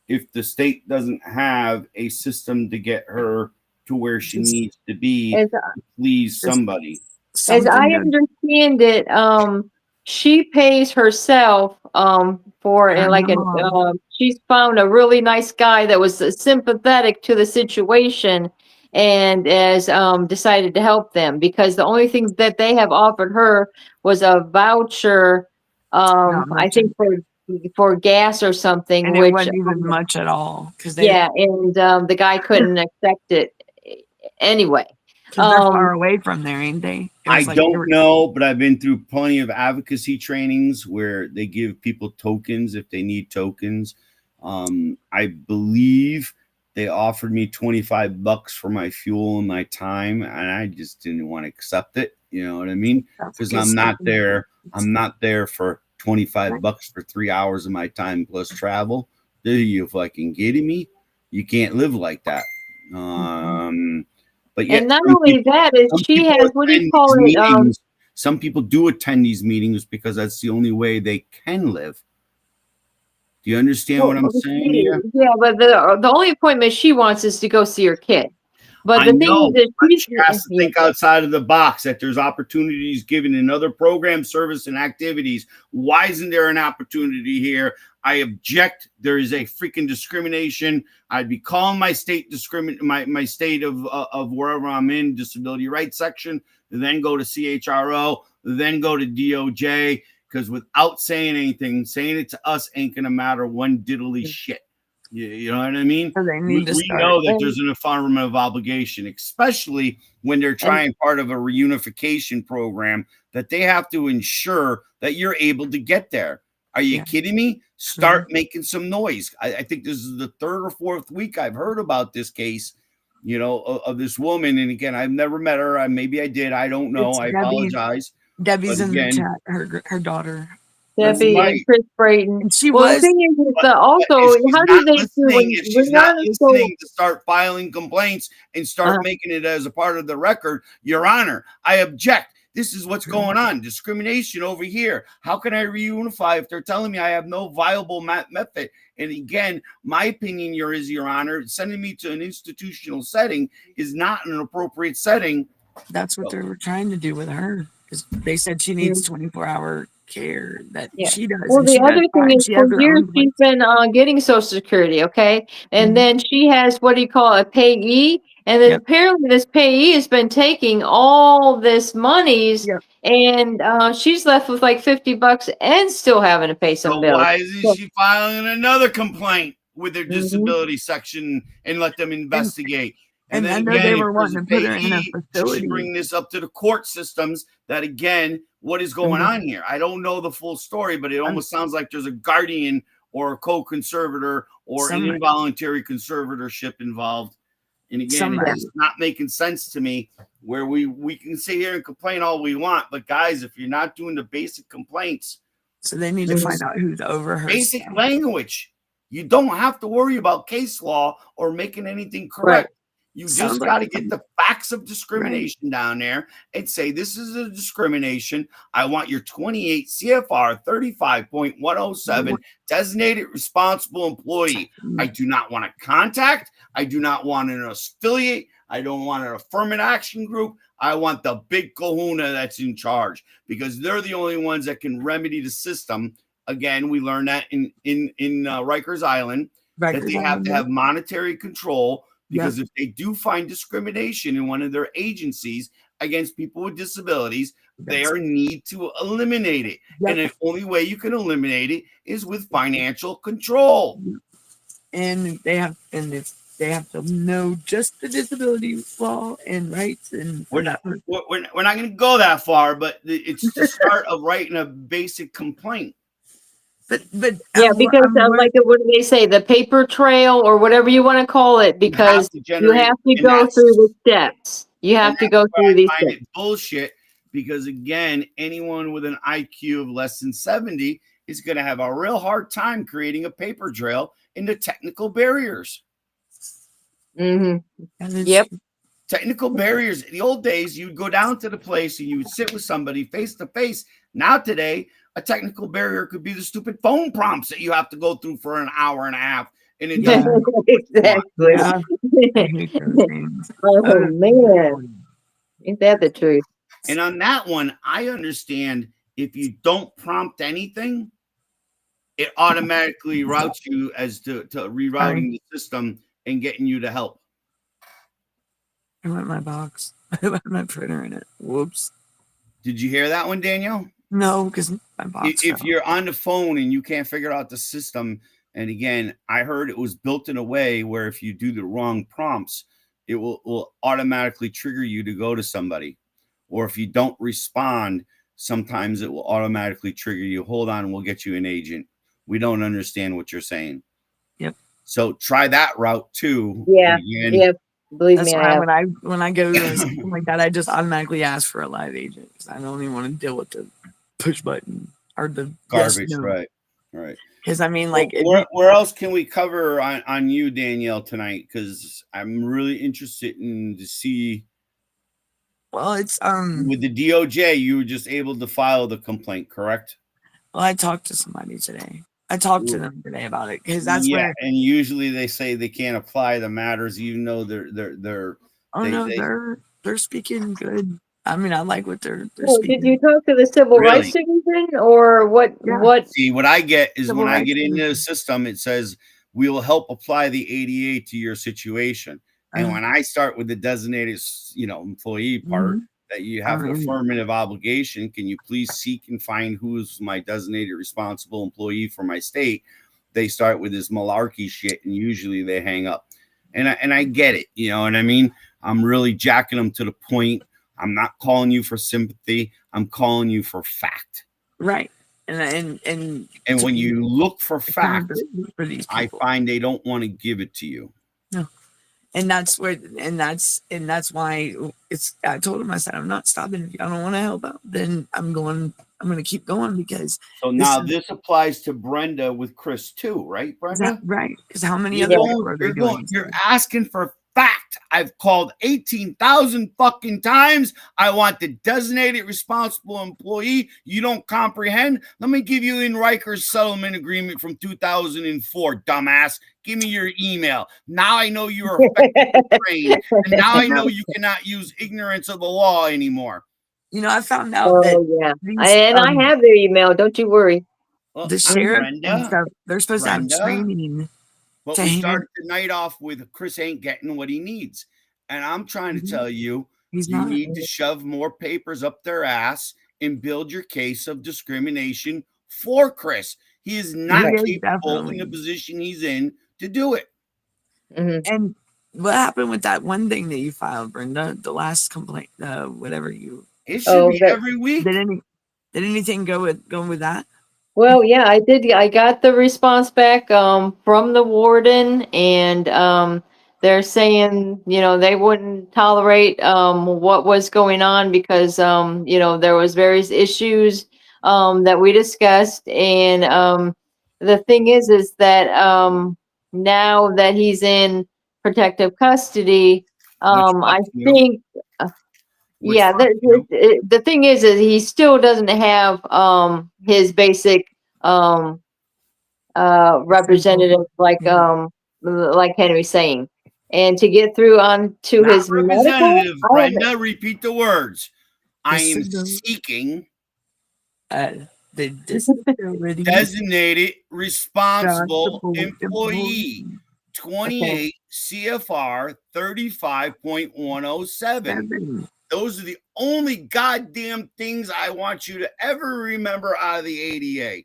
if the state doesn't have a system to get her to where she
Just,
needs to be
As
to please
just
somebody?
as I
something to
understand it, she pays herself for
her and her mom.
she's found a really nice guy that was sympathetic to the situation and has decided to help them because the only thing that they have offered her was a voucher,
Not
I
much,
think for gas or something,
and it
which
wasn't even much at all because
yeah, and the guy couldn't accept it anyway.
they're far
Um,
away from there, ain't they? It
I
was like they
don't
were.
know, but I've been through plenty of advocacy trainings where they give people tokens if they need tokens. I believe they offered me $25 for my fuel and my time, and I just didn't want to accept it. You know what I mean?
That's
Because
good
I'm
stuff.
not there I'm not there for 25 bucks for 3 hours of my time plus travel. Are you fucking kidding me? You can't live like that. But yet
And not only that, is
some
she
people
has, what do you
attend
call
these
it?
meetings. Some people do attend these meetings because that's the only way they can live. Do you understand what I'm saying here?
Yeah, but the only appointment she wants is to go see her kid. But
I
the thing
know,
is that
but
she's,
she has to think outside of the box, that there's opportunities given in other programs, service, and activities. Why isn't there an opportunity here? I object. There is a freaking discrimination. I'd be calling my state my state of wherever I'm in, disability rights section, then go to CHRO, then go to DOJ, because without saying anything, saying it to us ain't gonna matter one diddly shit. You know what I mean?
So they
We
need to start.
know that there's an affirmative obligation, especially when they're trying part of a reunification program, that they have to ensure that you're able to get there. Are you kidding me? Start making some noise. I think this is the third or fourth week I've heard about this case, of this woman. And again, I've never met her. Maybe I did. I don't know. I apologize.
Debbie's
But
in the
again,
chat. Her daughter.
Debbie and Chris Brayton.
And she
Well, the
was.
thing is
But
that also,
if she's
how do
not
they do
listening, if
when
she's
you're
not
on a
listening to start filing complaints and start making it as a part of the record, Your Honor, I object. This is what's going on. Discrimination over here. How can I reunify if they're telling me I have no viable method? And again, my opinion, Your Honor, sending me to an institutional setting is not an appropriate setting.
That's what they were trying to do with her. Because they said she needs 24-hour care that she does.
Well,
And
the
she does
other
that,
thing
and
is,
she
for
has her
years
own
she's
place.
been getting Social Security, okay, and then she has what do you call it, a payee, and then apparently this payee has been taking all this monies, and she's left with like $50 and still having to pay some
So
bills.
why isn't she filing another complaint with their disability section and let them investigate? And then
I know
again,
they
if
were
there's
wanting
a
to put her in a
payee, she
facility.
should bring this up to the court systems. That again, what is going on here? I don't know the full story, but it almost sounds like there's a guardian or a co-conservator or an involuntary conservatorship involved. And again, it's not making sense to me, where we can sit here and complain all we want, but guys, if you're not doing the basic complaints,
so they need to find out who's over her.
Basic language. You don't have to worry about case law or making anything correct. You just got to get the facts of discrimination down there and say, this is a discrimination. I want your 28 CFR 35.107 designated responsible employee. I do not want a contact. I do not want an affiliate. I don't want an affirmative action group. I want the big kahuna that's in charge, because they're the only ones that can remedy the system. Again, we learned that in Rikers Island, that they have to have monetary control, because if they do find discrimination in one of their agencies against people with disabilities, they need to eliminate it. And the only way you can eliminate it is with financial control.
And they have to know just the disability law and rights. And
we're not going to go that far, but it's the start of writing a basic complaint.
But
because like what do they say, the paper trail or whatever you want to call it, because you have to go through the steps. You have to go through these steps.
It bullshit, because again, anyone with an IQ of less than 70 is going to have a real hard time creating a paper trail into technical barriers.
Yep.
Technical barriers. In the old days, you'd go down to the place and you would sit with somebody face to face. Now today, a technical barrier could be the stupid phone prompts that you have to go through for an hour and a half. And it doesn't
exactly. Oh man, ain't that the truth?
And on that one, I understand if you don't prompt anything, it automatically routes you as to rerouting the system and getting you to help.
I went my box. I have my printer in it. Whoops.
Did you hear that one, Danielle?
No, because my box.
If you're on the phone and you can't figure out the system, and again, I heard it was built in a way where if you do the wrong prompts, it will automatically trigger you to go to somebody. Or if you don't respond, sometimes it will automatically trigger you. Hold on, we'll get you an agent. We don't understand what you're saying.
Yep.
So try that route too.
Yeah. Yep. Believe
That's
me,
why when I go to something like that, I just automatically ask for a live agent, because I don't even want to deal with the push button or the
Garbage,
yes, no.
right? Right.
Because I mean,
Well,
like,
where else can we cover on you, Danielle, tonight? Because I'm really interested in to see
well, it's
with the DOJ, you were just able to file the complaint, correct?
well, I talked to somebody today. I talked to them today about it because that's
Yeah,
where.
and usually they say they can't apply the matters, even though they're
Oh
they
no,
they
they're speaking good. I mean, I like what they're
Well, did
speaking.
you talk to the civil rights
really
division or what?
Yeah,
What
see what I get is
civil
when I
rights.
get into the system, it says we will help apply the ADA to your situation. And when I start with the designated, employee part,
Mhm.
that you have an affirmative obligation, can you please seek and find who is my designated responsible employee for my state? They start with this malarkey shit, and usually they hang up. And I get it, you know what I mean? I'm really jacking them to the point. I'm not calling you for sympathy. I'm calling you for fact.
Right, and
when you look for facts,
accountability for these
I
people.
find they don't want to give it to you.
No, and that's where, and that's why it's. I told him, I said, I'm not stopping. If y'all don't want to help out, then I'm going to keep going because.
So now this applies to Brenda with Chris too, right, Brenda?
Right? Because how many
You're
other
going,
people are they doing?
you're asking for fact. I've called 18,000 fucking times. I want the designated responsible employee. You don't comprehend? Let me give you in Riker's settlement agreement from 2004, dumbass. Give me your email. Now I know you are effectively trained, and now I know you cannot use ignorance of the law anymore.
I found out that
Oh yeah,
these,
I have their email. Don't you worry.
Well,
the sheriff and
Brenda,
stuff, they're supposed to have training.
But we started the night off with Chris ain't getting what he needs. And I'm trying to tell you,
He's
you
not.
need to shove more papers up their ass and build your case of discrimination for Chris. He is not capable in the position he's in to do it.
And what happened with that one thing that you filed, Brenda? The last complaint, whatever you.
It should be every week.
Did anything go with that?
Well, yeah, I did. I got the response back from the warden, and they're saying, they wouldn't tolerate what was going on because there was various issues that we discussed, and the thing is that now that he's in protective custody, I think. Yeah, the thing is he still doesn't have his basic representative like Henry's saying. And to get through on to
Not
his
representative,
medical,
Brenda, repeat the words. I am seeking
the
designated responsible employee. 28 CFR 35.107. Those are the only goddamn things I want you to ever remember out of the ADA.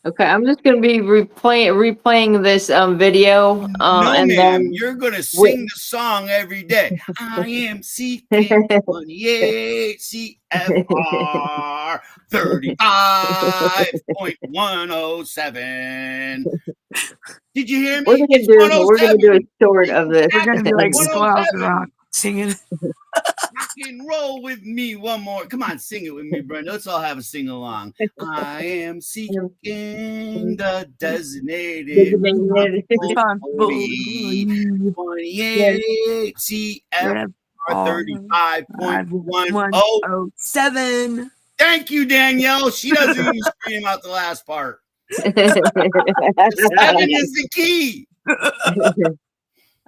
Okay, I'm just going to be replaying this video.
No,
and
ma'am,
then
you're going to sing the song every day. I am seeking 28 CFR 35.107. Did you hear me?
We're gonna do a short of this.
We're gonna be like Schoolhouse Rock singing.
Rock and roll with me one more. Come on, sing it with me, Brenda. Let's all have a sing along. I am seeking the designated employee. 28 CFR 35.107. Thank you, Danielle. She doesn't even scream out the last part. 7 is the key.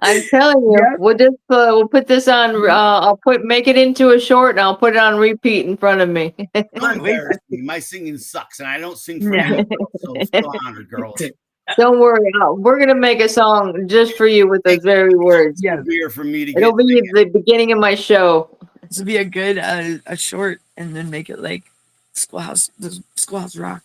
I'm telling you, we'll put this on. I'll make it into a short, and I'll put it on repeat in front of me.
Don't embarrass me. My singing sucks, and I don't sing for any girls, so feel honored, girls.
Don't worry, we're gonna make a song just for you with those very words.
Yeah, beer for me to
It'll be the beginning of my show.
This would be a good a short, and then make it like Schoolhouse Rock.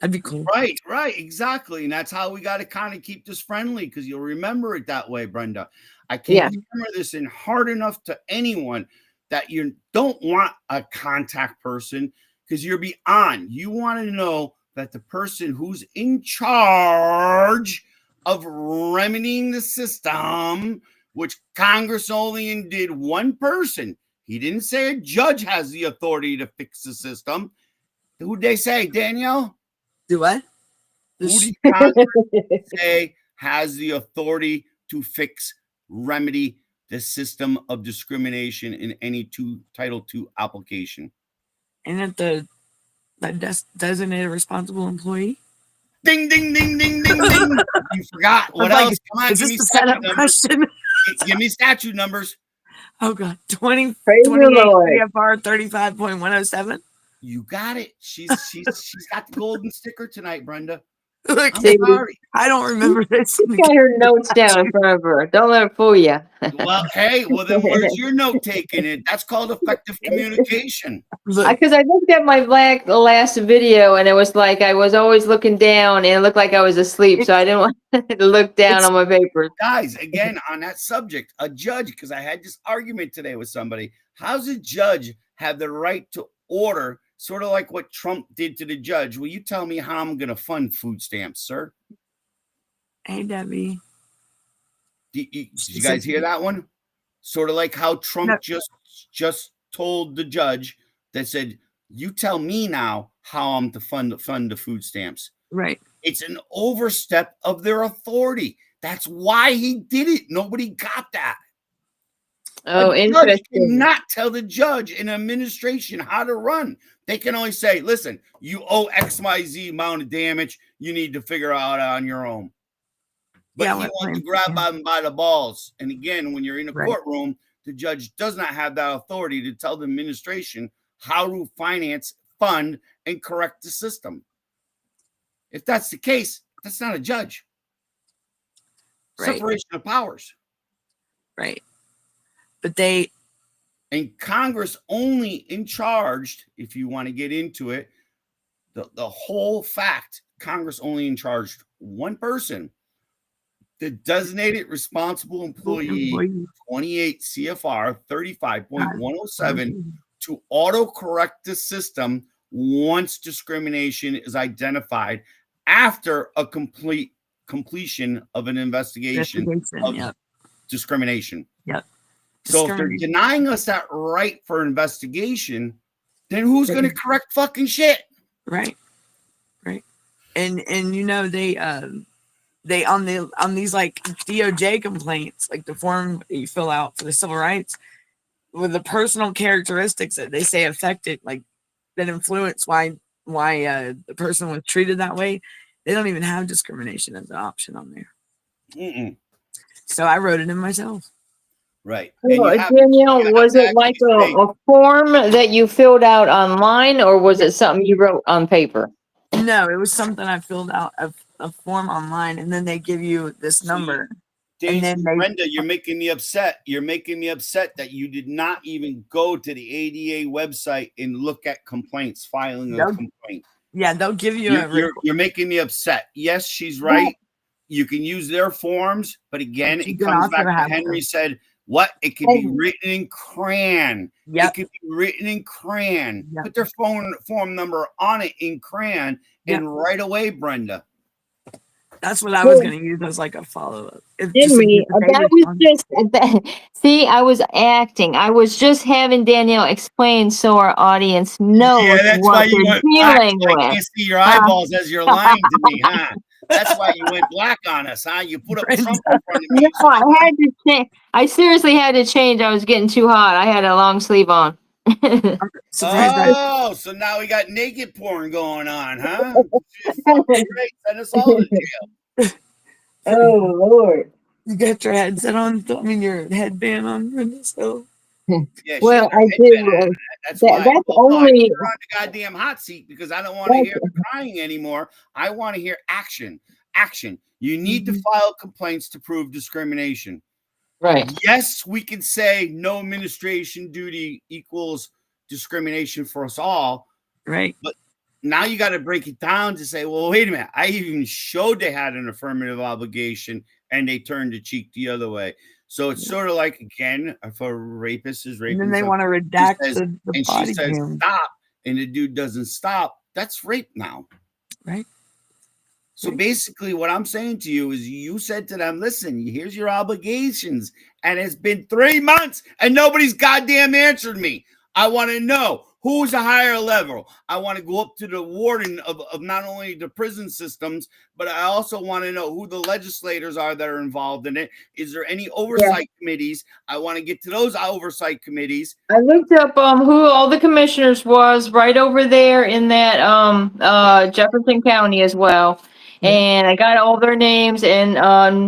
That'd be cool.
Right, exactly. And that's how we got to kind of keep this friendly, because you'll remember it that way, Brenda. I can't hammer this in hard enough to anyone that you don't want a contact person, because you're beyond. You want to know that the person who's in charge of remedying the system, which Congress only did one person. He didn't say a judge has the authority to fix the system. Who'd they say, Danielle?
Do what?
Who
This-
did Congress say has the authority to fix, remedy the system of discrimination in any Title II application?
Ain't it the designated responsible employee?
Ding, ding, ding, ding, ding, ding. You forgot. What
I was
else?
like,
Come on,
is
give
this
me
the
statute
setup
numbers.
question?
Give me statute numbers.
Oh God, 28
Praise the Lord.
CFR 35.107.
You got it. She's got the golden sticker tonight, Brenda.
Look,
I'm
See,
sorry.
I don't remember this.
she's got her notes down in front of her. Don't let her fool you.
Well, hey, well then where's your note taking it? That's called effective communication.
Look,
Because I looked at my last video and it was like I was always looking down and it looked like I was asleep. So I didn't want to look down on my papers.
Guys, again, on that subject, a judge, because I had this argument today with somebody. How's a judge have the right to order, sort of like what Trump did to the judge? Will you tell me how I'm going to fund food stamps, sir?
hey Debbie.
Did you guys hear that one? Sort of like how Trump just told the judge that said, you tell me now how I'm to fund the food stamps.
Right.
It's an overstep of their authority. That's why he did it. Nobody got that.
Oh,
a judge
interesting.
cannot tell the judge in administration how to run. They can only say, listen, you owe XYZ amount of damage. You need to figure out on your own. But
Yeah,
he
what
wants to
claims,
grab them by the balls. And again, when you're in a
Right.
courtroom, the judge does not have that authority to tell the administration how to finance, fund, and correct the system. If that's the case, that's not a judge.
Right.
Separation of powers.
Right. But they,
And Congress only in charged, if you want to get into it, the whole fact, Congress only in charged one person, the designated responsible employee, 28 CFR 35.107, to auto-correct the system once discrimination is identified after a completion of an investigation of
Yep.
discrimination.
Yep.
So if they're denying us that right for investigation, then who's going to correct fucking shit?
Right. Right. And you know, they on these like DOJ complaints, like the form that you fill out for the civil rights, with the personal characteristics that they say affected, like that influence why the person was treated that way, they don't even have discrimination as an option on there.
Mm-mm.
So I wrote it in myself.
Right.
Well, Danielle, was it like a form that you filled out online or was it something you wrote on paper?
No, it was something I filled out a form online, and then they give you this number. And then
Brenda, you're making me upset. You're making me upset that you did not even go to the ADA website and look at complaints, filing a complaint.
Yeah, they'll give you
You're making me upset. Yes, she's right. You can use their forms, but again, it comes back to Henry said, what? It can be written in crayon.
Yep.
It can be written in crayon.
Yep.
Put their form number on it in crayon, and right away, Brenda.
That's what I was going to use as like a follow-up.
Henry, that was just, see, I was acting. I was just having Danielle explain so our audience knows what they're dealing with.
I can't see your eyeballs as you're lying to me, huh? That's why you went black on us, huh? You put up Trump in front of me.
No, I had to change. I seriously had to change. I was getting too hot. I had a long sleeve on.
Oh, so now we got naked porn going on, huh? Great. Send us all to jail.
Oh, Lord.
You got your headset on? I mean, your headband on, Brenda, so.
Yeah,
well, I do.
That's why
that's only
on the goddamn hot seat, because I don't want to hear the crying anymore. I want to hear action. Action. You need to file complaints to prove discrimination.
Right.
Yes, we can say no administration duty equals discrimination for us all.
Right.
But now you got to break it down to say, well, wait a minute. I even showed they had an affirmative obligation and they turned the cheek the other way. So it's sort of like, again, if a rapist is raping,
and then they want to redact the
and
body
she says
cam.
stop, and the dude doesn't stop. That's rape now,
right?
So basically, what I'm saying to you is, you said to them, "Listen, here's your obligations," and it's been 3 months, and nobody's goddamn answered me. I want to know Who's a higher level? I want to go up to the warden of not only the prison systems, but I also want to know who the legislators are that are involved in it. Is there any oversight committees? I want to get to those oversight committees.
I looked up who all the commissioners was right over there in that Jefferson County as well. And I got all their names and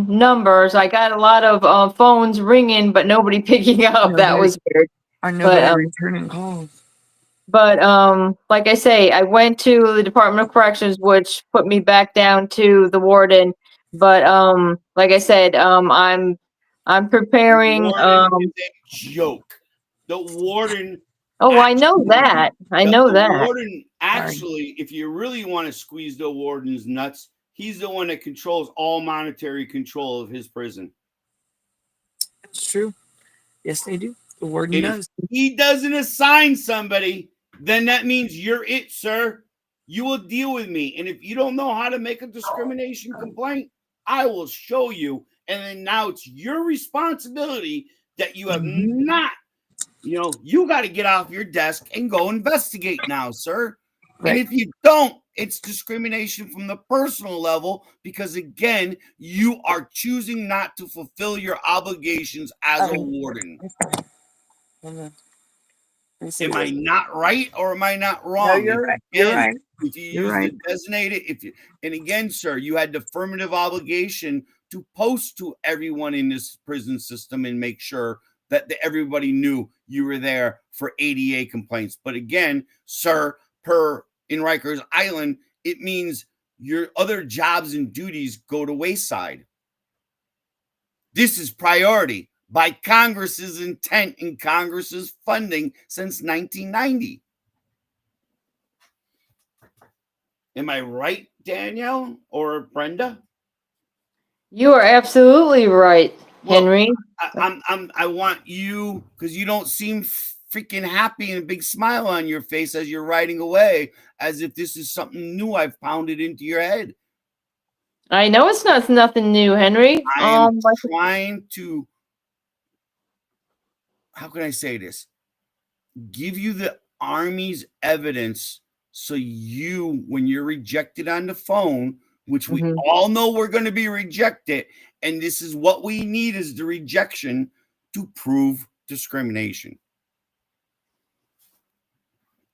numbers. I got a lot of phones ringing, but nobody picking up. That was weird.
Are nobody
But
returning calls?
But like I say, I went to the Department of Corrections, which put me back down to the warden. But like I said, I'm preparing.
The warden is a joke. The warden.
Oh, I know that. I know
the
that.
warden actually, if you really want to squeeze the warden's nuts, he's the one that controls all monetary control of his prison.
That's true. Yes, they do. The warden does.
If he doesn't assign somebody, then that means you're it, sir. You will deal with me. And if you don't know how to make a discrimination complaint, I will show you. And then now it's your responsibility that you have not, you got to get off your desk and go investigate now, sir. Right. And if you don't, it's discrimination from the personal level because, again, you are choosing not to fulfill your obligations as a warden. Am I not right or am I not wrong?
No, you're right. You're right.
If you use the designated, and again, sir, you had the affirmative obligation to post to everyone in this prison system and make sure that everybody knew you were there for ADA complaints. But again, sir, in Rikers Island, it means your other jobs and duties go to wayside. This is priority by Congress's intent and Congress's funding since 1990. Am I right, Danielle or Brenda?
You are absolutely right, Henry.
I want you, because you don't seem freaking happy and a big smile on your face as you're riding away, as if this is something new I've pounded into your head.
I know it's nothing new, Henry.
I am trying to, how can I say this? Give you the Army's evidence so you, when you're rejected on the phone, which we all know we're going to be rejected, and this is what we need is the rejection to prove discrimination.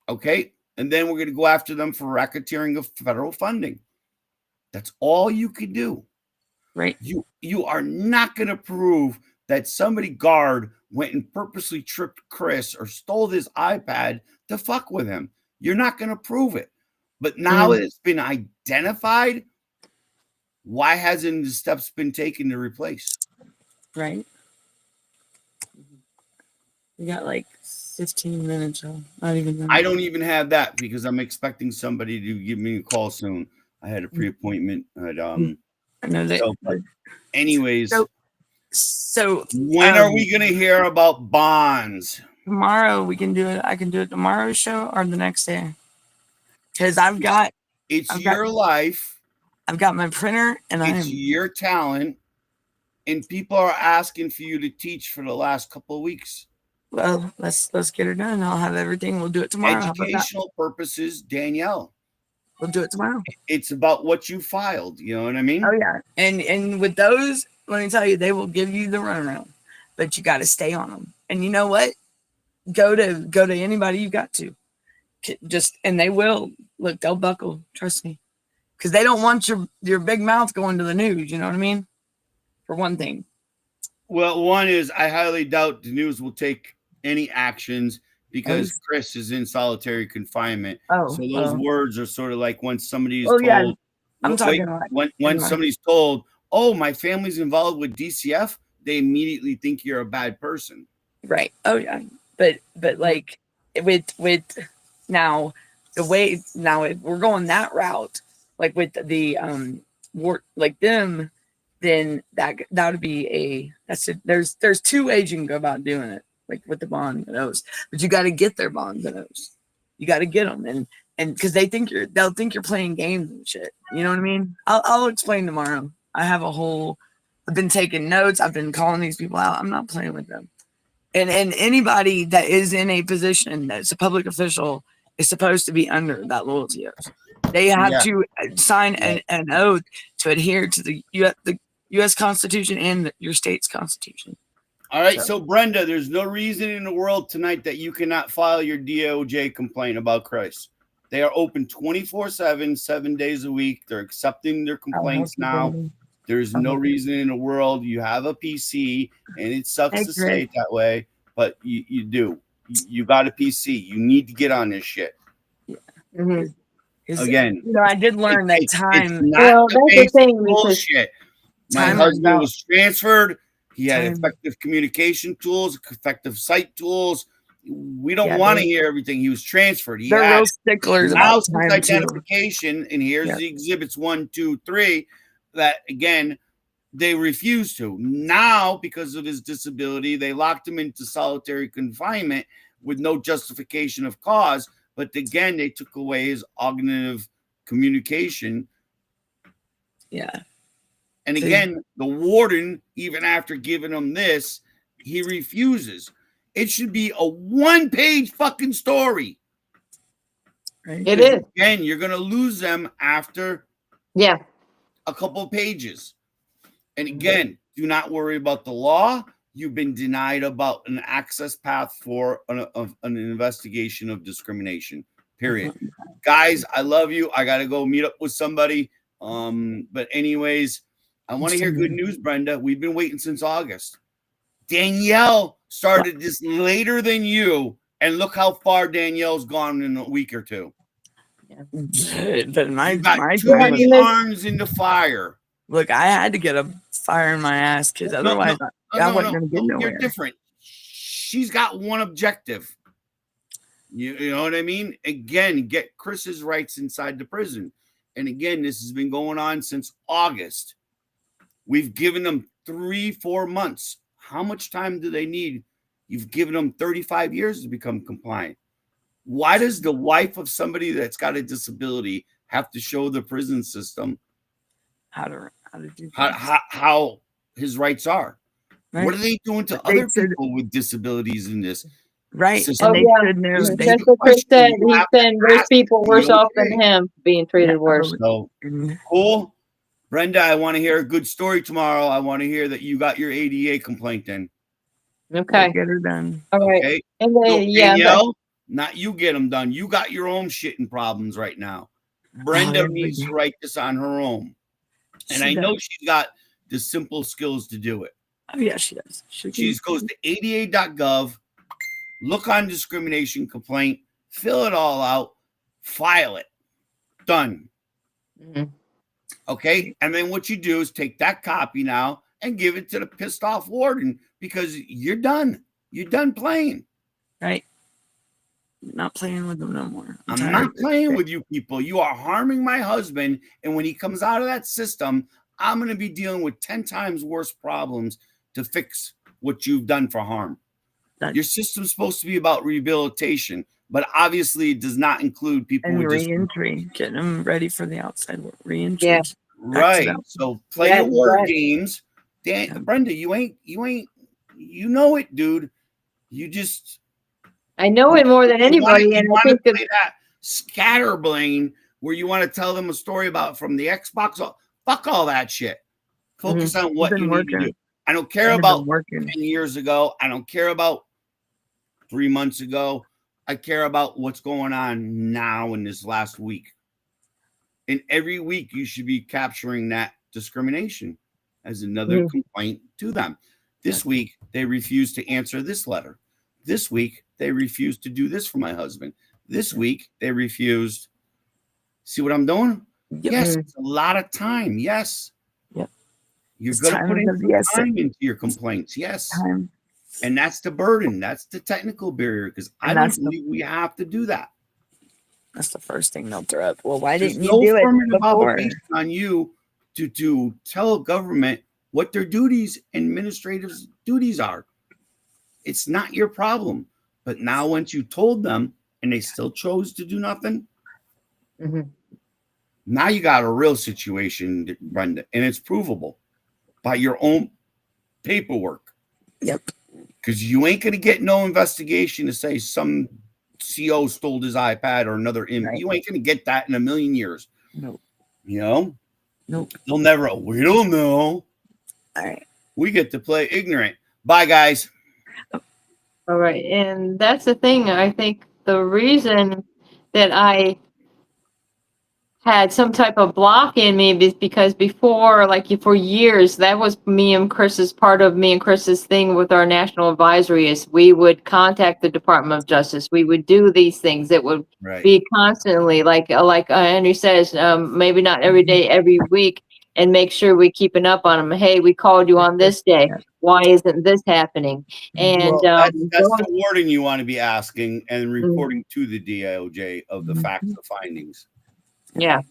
Okay? And then we're going to go after them for racketeering of federal funding. That's all you can do.
Right.
You are not going to prove that somebody guard went and purposely tripped Chris or stole his iPad to fuck with him. You're not going to prove it. But now it's been identified, why hasn't the steps been taken to replace?
Right. We got like 15 minutes. Not even.
I don't even have that because I'm expecting somebody to give me a call soon. I had a pre-appointment at
I know that.
but anyways,
so
when are we gonna hear about bonds?
Tomorrow we can do it. I can do it tomorrow's show or the next day. Because I've got
your life.
I've got my printer and
it's your talent, and people are asking for you to teach for the last couple of weeks.
Well, let's get it done. I'll have everything. We'll do it tomorrow.
Educational purposes, Danielle.
We'll do it tomorrow.
It's about what you filed. You know what I mean?
Oh yeah. And with those, let me tell you, they will give you the runaround, but you got to stay on them. And you know what? Go to anybody you got to. And they will look. They'll buckle. Trust me, because they don't want your big mouth going to the news. You know what I mean? For one thing.
Well, one is I highly doubt the news will take any actions because Chris is in solitary confinement. So those words are sort of like when somebody's told.
Yeah. I'm talking about
when somebody's told, "Oh, my family's involved with DCF," they immediately think you're a bad person.
Right. Oh yeah. But like with now the way now if we're going that route, like with the like them, then that would be there's two ways you can go about doing it, like with the bond and those, but you got to get their bonds and those. You got to get them and because they'll think you're playing games and shit. You know what I mean? I'll explain tomorrow. I've been taking notes. I've been calling these people out. I'm not playing with them. And anybody that is in a position that's a public official is supposed to be under that loyalty oath. They have to sign an oath to adhere to the U.S. Constitution and your state's Constitution.
All right, so Brenda, there's no reason in the world tonight that you cannot file your DOJ complaint about Christ. They are open 24/7, 7 days a week. They're accepting their complaints now. There's no reason in the world. You have a PC, and it sucks to say it that way, but you do. You got a PC. You need to get on this shit.
Yeah.
Again,
I did learn that time.
It's not
that's the thing.
Bullshit. My husband was transferred. He had effective communication tools, effective site tools. We don't want to hear everything. He was transferred. They're
real sticklers about time
identification, and here's the exhibits 1, 2, 3. That again, they refused to. Now, because of his disability, they locked him into solitary confinement with no justification of cause. But again, they took away his cognitive communication.
Yeah.
And again, the warden, even after giving him this, he refuses. It should be a 1-page fucking story.
Right? It is.
Again, you're going to lose them after a couple of pages. And again, do not worry about the law. You've been denied about an access path for an investigation of discrimination, period. Guys, I love you. I got to go meet up with somebody. But anyways, I want to hear good news, Brenda. We've been waiting since August. Danielle started this later than you, and look how far Danielle's gone in a week or two.
But my
too many arms in the fire.
Look, I had to get a fire in my ass because otherwise I wasn't going to get nowhere.
You're different. She's got one objective. You know what I mean? Again, get Chris's rights inside the prison. And again, this has been going on since August. We've given them 3-4 months. How much time do they need? You've given them 35 years to become compliant. Why does the wife of somebody that's got a disability have to show the prison system
how to do
how his rights are? Right. What are they doing to other people with disabilities in this?
Right.
System? That's what Chris said. He's saying there's people worse off than him being treated worse.
So cool. Brenda, I want to hear a good story tomorrow. I want to hear that you got your ADA complaint in.
Okay.
We'll get her done.
All right.
Okay.
And then,
Danielle, not you get them done. You got your own shit and problems right now. Brenda needs to write this on her own. And I know she's got the simple skills to do it.
Oh, yeah, she does. She
goes to ada.gov, look on discrimination complaint, fill it all out, file it. Done.
Mm-hmm.
Okay. And then what you do is take that copy now and give it to the pissed off warden because you're done. You're done playing.
Right. Not playing with them no more.
I'm not playing with you people. You are harming my husband. And when he comes out of that system, I'm going to be dealing with 10 times worse problems to fix what you've done for harm. Your system's supposed to be about rehabilitation, but obviously it does not include people
and
with
reentry, getting them ready for the outside reentry.
Yeah.
Right. So play your war games. Brenda, you know it, dude. You just
I know it more than anybody, and I think
that scatterbrain where you want to tell them a story about from the Xbox. Fuck all that shit. Focus on what you need to do. I don't care about 10 years ago. I don't care about 3 months ago. I care about what's going on now in this last week. And every week you should be capturing that discrimination as another complaint to them. This week, they refused to answer this letter. This week, they refused to do this for my husband. This week, they refused. See what I'm doing?
Yep.
Yes, it's a lot of time. Yes.
Yep.
You're going to put in time into your complaints. Yes.
Time.
And that's the burden. That's the technical barrier because I don't believe we have to do that.
That's the first thing they'll throw up. Well, why didn't you do it before?
On you to tell government what their duties and administrative duties are. It's not your problem. But now once you told them and they still chose to do nothing, now you got a real situation, Brenda, and it's provable by your own paperwork.
Yep.
because you ain't gonna get no investigation to say some CO stole his iPad or another.
Right.
You ain't gonna get that in a million years.
Nope.
You know,
Nope.
they'll never. We don't know.
All right.
We get to play ignorant. Bye, guys.
All right. And that's the thing. I think the reason that I had some type of block in me is because before, like for years, that was me and Chris's part of me and Chris's thing with our national advisory is we would contact the Department of Justice. We would do these things. It would
Right.
be constantly like Henry says, maybe not every day, every week, and make sure we're keeping up on them. Hey, we called you on this day.
Yeah.
Why isn't this happening? And
Well, that's the wording you want to be asking and reporting to the DOJ of the facts, the findings.
yeah.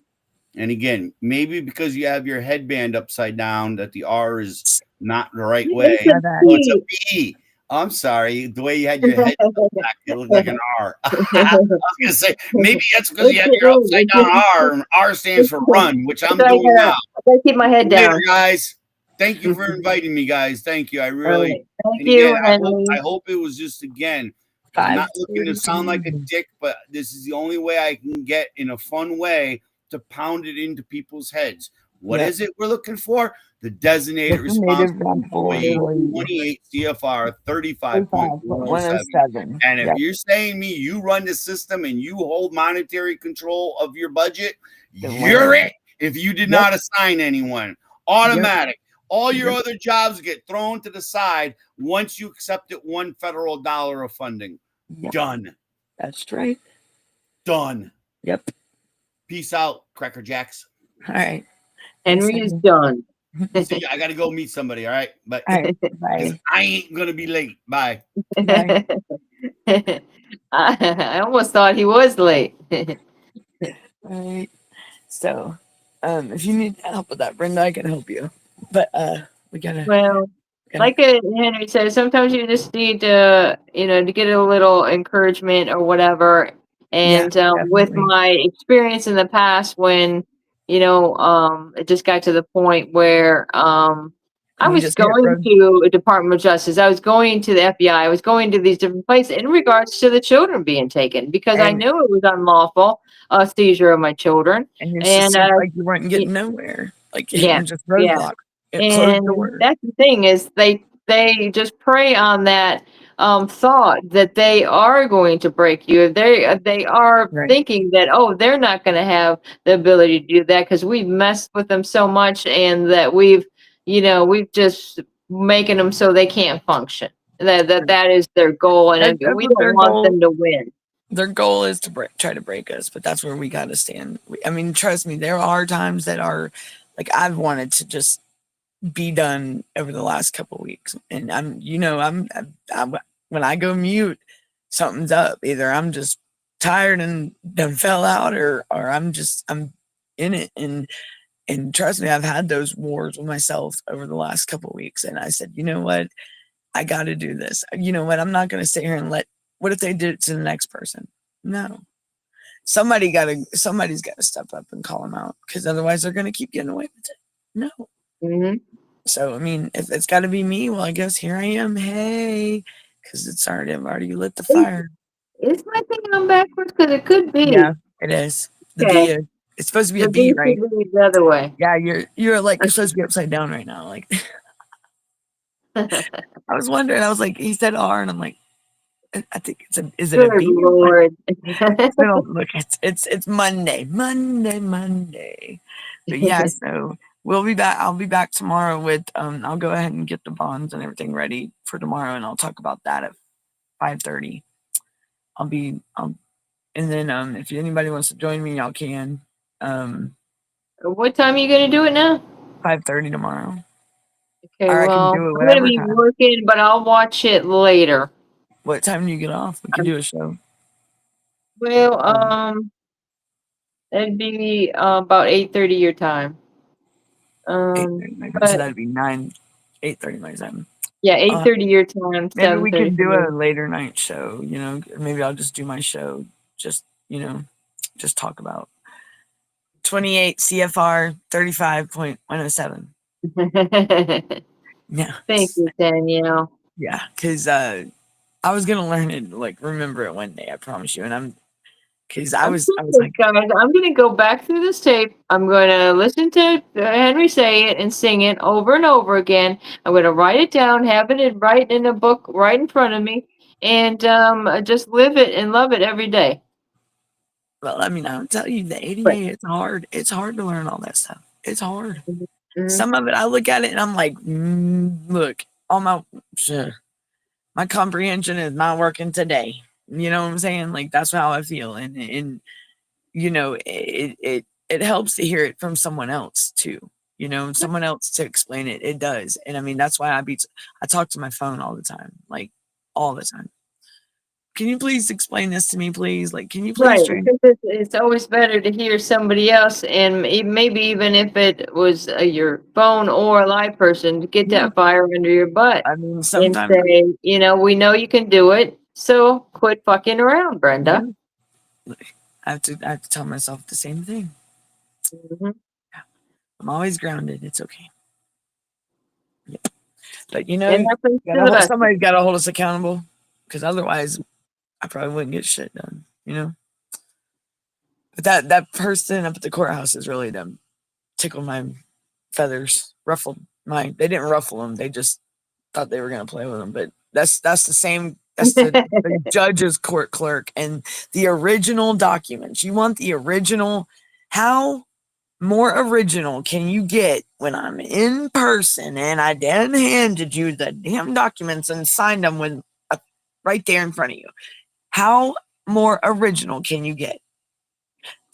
And again, maybe because you have your headband upside down, that the R is not the right way.
It's a
Oh, it's a
P.
B. I'm sorry. The way you had your head back, it looked like an R. I was going to say, maybe that's because you had your upside down R, and R stands for run, which I'm doing now.
I gotta keep my head down.
Later, guys. Thank you for inviting me, guys. Thank you. I really.
Right. Thank
And
you.
again, I hope it was just, again, I'm not looking to
5:30.
sound like a dick, but this is the only way I can get in a fun way to pound it into people's heads. What is it we're looking for? The designated responsible employee, 28 CFR 35.107. And if you're saying me, you run the system and you hold monetary control of your budget, you're it. If you did not assign anyone, automatic. All your other jobs get thrown to the side once you accepted $1 federal dollar of funding. Done.
That's right.
Done.
Yep.
Peace out, Cracker Jacks.
All right.
Henry is done.
See, I got to go meet somebody. All right. But
All right. Bye.
I ain't going to be late. Bye.
Bye.
I almost thought he was late.
All right. So, if you need help with that, Brenda, I can help you. But we gotta.
Well, like Henry said, sometimes you just need to, to get a little encouragement or whatever. And with my experience in the past, when it just got to the point where I was going to a Department of Justice, I was going to the FBI, I was going to these different places in regards to the children being taken because I knew it was unlawful seizure of my children.
And it just seemed like you weren't getting nowhere, like just roadblock.
And that's the thing is they just prey on that thought that they are going to break you. They are thinking that, oh, they're not going to have the ability to do that because we've messed with them so much and that we've just making them so they can't function. That is their goal, and we don't want them to win.
Their goal is to try to break us, but that's where we got to stand. I mean, trust me, there are times that are like I've wanted to just be done over the last couple of weeks, and I'm when I go mute, something's up. Either I'm just tired and done fell out, or I'm in it. And trust me, I've had those wars with myself over the last couple of weeks, and I said, you know what, I got to do this. You know what, I'm not going to sit here and what if they did it to the next person? No. Somebody's got to step up and call them out, because otherwise they're going to keep getting away with it. No.
Mm-hmm.
So, I mean, if it's got to be me, well, I guess here I am. Hey, because I've already lit the fire.
Is my thing on backwards? Because it could be.
Yeah, it is. The B, it's supposed to be a B, right?
The other way.
Yeah, you're supposed to be upside down right now. Like, I was wondering. I was like, he said R, and I'm like, I think is it a B?
Lord.
Look, it's Monday. But yeah, so we'll be back. I'll be back tomorrow with I'll go ahead and get the bonds and everything ready for tomorrow, and I'll talk about that at 5:30. And then if anybody wants to join me, y'all can.
What time are you gonna do it now?
5:30 tomorrow.
Okay,
or
well,
I can do it
I'm gonna be
time.
working, but I'll watch it later.
What time do you get off? We can do a show.
Well, that'd be about 8:30 your time.
8:30 so that'd be 8:30 my time.
Yeah, 8:30 your time.
Maybe we can do a later night show. Maybe I'll just do my show. Just talk about 28 CFR 35.107. Yeah.
Thank you, Danielle.
Yeah, because I was gonna learn it, like remember it one day. I promise you. And because I
I'm
was
serious,
like,
guys. I'm gonna go back through this tape. I'm gonna listen to Henry say it and sing it over and over again. I'm gonna write it down, have it right in a book right in front of me, and just live it and love it every day.
well, I mean, I'll tell you, the
But
ADA, it's hard. It's hard to learn all that stuff. It's hard.
mhm.
Some of it, I look at it and I'm like, look, all my comprehension is not working today. You know what I'm saying? Like that's how I feel, and you know, it helps to hear it from someone else too. You know, someone else to explain it. It does, and I mean that's why I talk to my phone all the time, like all the time. Can you please explain this to me, please? Like, can you please
Right,
train?
because it's always better to hear somebody else, and maybe even if it was your phone or a live person, to get
Yeah,
that fire under your butt
I mean
and
sometimes,
say, we know you can do it, so quit fucking around,
yeah,
Brenda.
I have to tell myself the same thing.
Mhm.
I'm always grounded. It's okay. Yeah. But
And happens to the best of
somebody's got to hold us accountable, because otherwise, I probably wouldn't get shit done. You know. But that person up at the courthouse is really them. Tickled my feathers, ruffled my. They didn't ruffle them. They just thought they were gonna play with them. But that's the same. That's the judge's court clerk and the original documents. You want the original? How more original can you get when I'm in person and I then handed you the damn documents and signed them with right there in front of you? How more original can you get?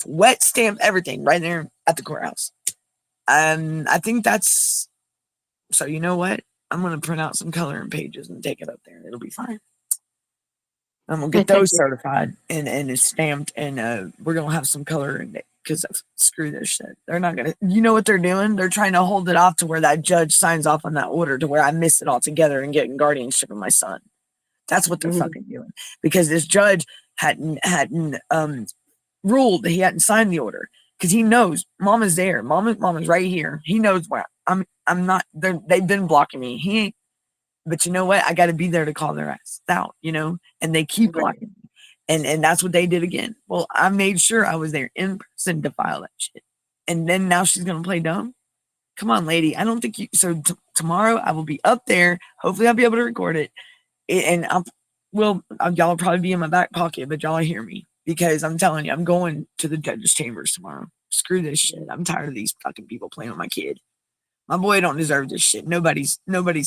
Wet stamp everything right there at the courthouse. I think that's so. You know what? I'm gonna print out some coloring pages and take it up there. It'll be fine. I'm gonna get those certified and it's stamped, and we're gonna have some color in it because screw this shit. They're not gonna. You know what they're doing? They're trying to hold it off to where that judge signs off on that order to where I miss it all together and getting guardianship of my son. That's what they're
Mhm.
fucking doing because this judge hadn't ruled that he hadn't signed the order because he knows mama's there. Mama's right here. He knows where I'm not. They've been blocking me. He ain't. But you know what? I got to be there to call their ass out. And they keep
Right.
blocking me. And that's what they did again. Well, I made sure I was there in person to file that shit. And then now she's gonna play dumb. Come on, lady. I don't think you. So tomorrow I will be up there. Hopefully I'll be able to record it. And y'all will probably be in my back pocket, but y'all hear me because I'm telling you, I'm going to the judge's chambers tomorrow. Screw this shit. I'm tired of these fucking people playing with my kid. My boy don't deserve this shit. Nobody's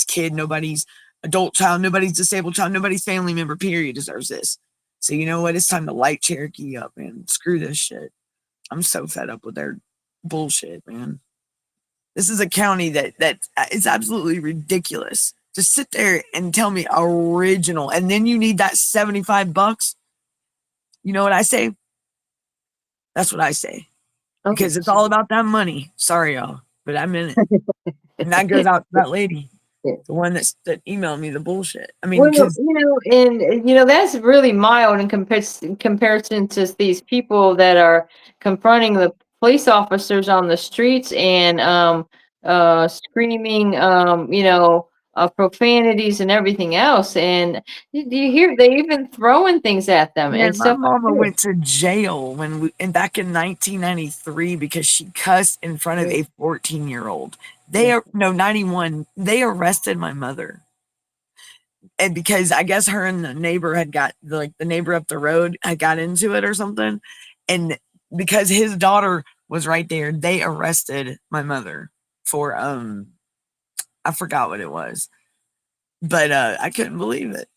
kid, nobody's adult child, nobody's disabled child, nobody's family member, period, deserves this. So you know what? It's time to light Cherokee up, man. Screw this shit. I'm so fed up with their bullshit, man. This is a county that is absolutely ridiculous. Just sit there and tell me original, and then you need that $75. You know what I say? That's what I say
Okay.
because it's all about that money. Sorry, y'all, but I'm in it, and that goes out to that lady, the one that emailed me the bullshit. I mean,
Well,
because
and that's really mild in comparison to these people that are confronting the police officers on the streets and screaming profanities and everything else. And do you hear they even throwing things at them
man,
and
my
stuff like
mama
this?
went to jail and back in 1993 because she cussed in front of a 14-year-old. They are no 91. They arrested my mother. And because I guess her and the neighbor had got the neighbor up the road had got into it or something, and because his daughter was right there, they arrested my mother for I forgot what it was, but I couldn't believe it.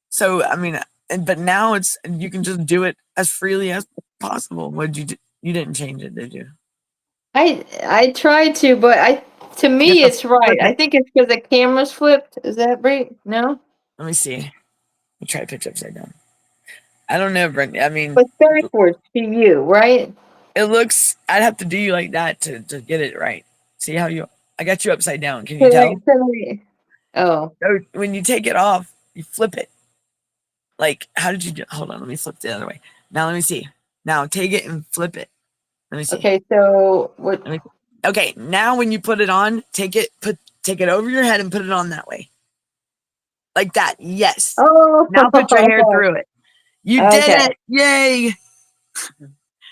So I mean, but now you can just do it as freely as possible. What did you do? You didn't change it, did you?
I tried to, but to
You have
me
to
it's right.
flip
I
it.
think it's because the camera's flipped. Is that right? No?
Let me see. Let me try to pitch upside down. I don't know, Brenda. I mean,
But backwards to you, right?
it looks. I'd have to do you like that to get it right. See how you? I got you upside down. Can you
Can
tell?
oh.
So when you take it off, you flip it. Like, how did you do? Hold on, let me flip it the other way. Now let me see. Now take it and flip it. Let me see.
Okay, so what?
Let me. Okay, now when you put it on, take it over your head and put it on that way. Like that. Yes.
Oh,
Now put your hair through it. You did
okay.
it. Yay.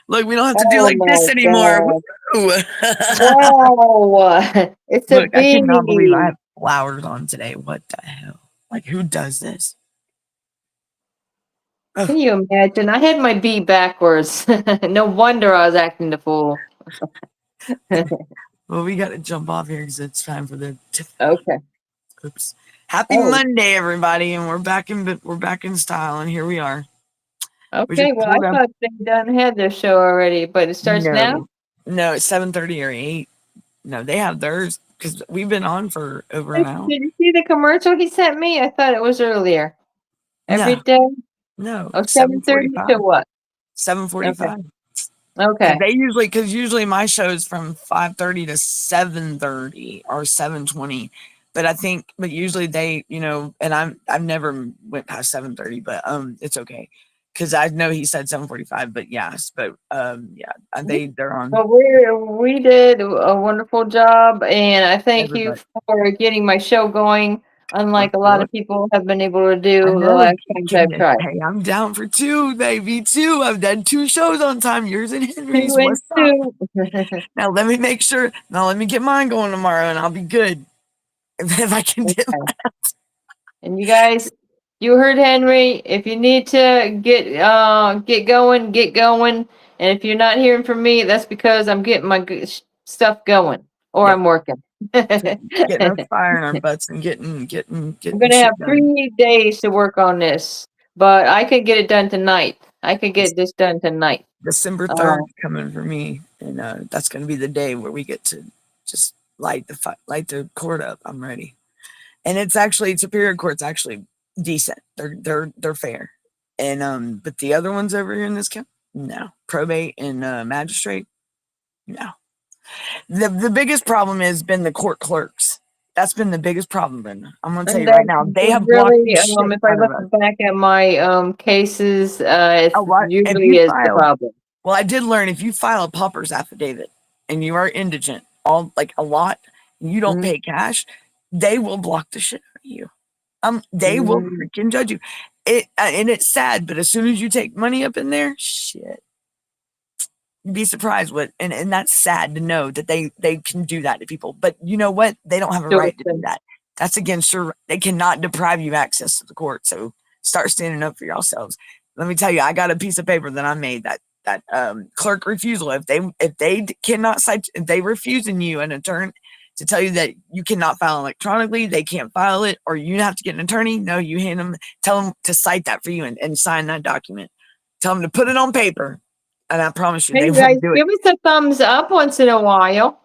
Look, we don't have to do
Oh
like this
my
anymore.
God.
Woo.
Wow. It's a
Look, I cannot believe I
bee.
have flowers on today. What the hell? Like, who does this? Oh,
Can you imagine? I had my bee backwards. No wonder I was acting the fool.
well, we got to jump off here because it's time for the.
Okay.
Oops. Happy
Oh,
Monday, everybody, and we're back in style, and here we are. We just
okay. Well, I
pulled up.
thought they done had their show already, but it starts now?
No, it's 7:30 or 8. No, they have theirs because we've been on for over an
Did
hour.
you see the commercial he sent me? I thought it was earlier. Every
No,
day?
no,
Oh, 7:30 to
7:45.
what? Okay.
7:45.
Okay.
Because usually my show is from 5:30 to 7:30 or 7:20. But usually they, and I've never went past 7:30, but it's okay. Because I know he said 7:45, but yes, but yeah, they're on
Well, we did a wonderful job, and I thank you
everybody.
for getting my show going, unlike a lot
Look,
of people have been able to
I
do the
know.
last times I've tried.
Hey, I'm down for 2, baby. 2. I've done 2 shows on time. Yours and
2
Henry's.
and
What's up?
2.
Now let me make sure. Now let me get mine going tomorrow, and I'll be good. If I can get.
Okay. And you guys, you heard Henry. If you need to get going, get going. And if you're not hearing from me, that's because I'm getting my stuff going or
Yep.
I'm working.
Getting our fire in our butts and
I'm
getting
gonna have
shit done.
3 days to work on this, but I could get it done tonight. I could get this done tonight.
December 3rd coming for me, and that's going to be the day where we get to just light the court up. I'm ready, and it's actually Superior Court's actually decent. They're fair, and but the other ones over here in this county, no, probate and magistrate, no. The biggest problem has been the court clerks. That's been the biggest problem, Brenda. I'm gonna tell
And
you right now. They have blocked
really,
the shit
if I
out of us.
look back at my cases,
A
it's
lot. If
usually
you
is the
file,
problem.
well, I did learn if you file a pauper's affidavit and you are indigent, a lot, and you don't
Mhm.
pay cash, they will block the shit out of you. They will
Mhm.
freaking judge you. And it's sad, but as soon as you take money up in there, shit, you'd be surprised and that's sad to know that they can do that to people. But you know what? They don't have a right to do that. That's against your. They cannot deprive you access to the court. So start standing up for yourselves. Let me tell you, I got a piece of paper that I made that clerk refusal. If they cannot cite, if they refusing you an attorney to tell you that you cannot file electronically, they can't file it, or you have to get an attorney. No, you hand them, tell them to cite that for you and sign that document. Tell them to put it on paper, and I promise you,
Hey
they
guys,
won't do it.
give us a thumbs up once in a while.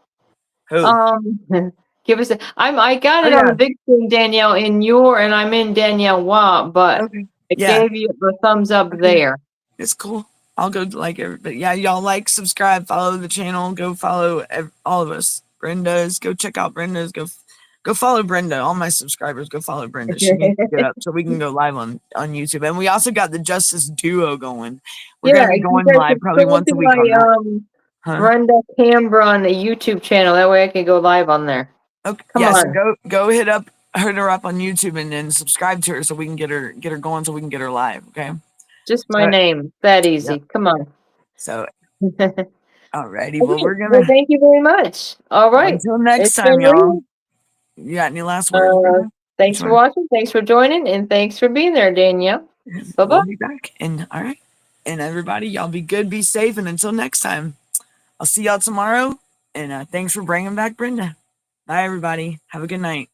Who?
Give us I got
Oh
it on
yeah.
the big screen, Danielle, and I'm in Danielle Watt, but
Okay.
it
Yeah.
gave you a thumbs up
Okay.
there.
It's cool. I'll go like everybody. Yeah, y'all like, subscribe, follow the channel. Go follow all of us. Brenda's. Go check out Brenda's. Go follow Brenda. All my subscribers, go follow Brenda. She needs to get up so we can go live on YouTube. And we also got the Justice Duo going. We're
Yeah,
gonna be
you
going
guys
live
can
probably
go
once
to
a week on that.
my
Huh?
Brenda Canberra on the YouTube channel. That way I can go live on there.
Okay.
Come
Yeah. So
on.
go hit her up on YouTube and then subscribe to her so we can get her going so we can get her live. Okay.
Just my
So,
name. That
yep.
easy. Come on.
So
Okay.
alrighty. Well, we're
Well,
gonna
thank you very much. All right.
until next
It's
time,
been
y'all.
real.
You got any last words, Brenda?
Thanks for watching. Thanks for joining. And thanks for being there, Danielle. Bye-bye.
We'll be back. And all right. And everybody, y'all be good, be safe. And until next time, I'll see y'all tomorrow. And thanks for bringing back Brenda. Bye, everybody. Have a good night.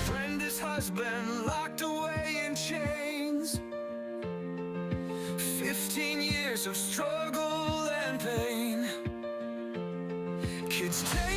Brenda's husband locked away in chains. 15 years of struggle and pain. Kids take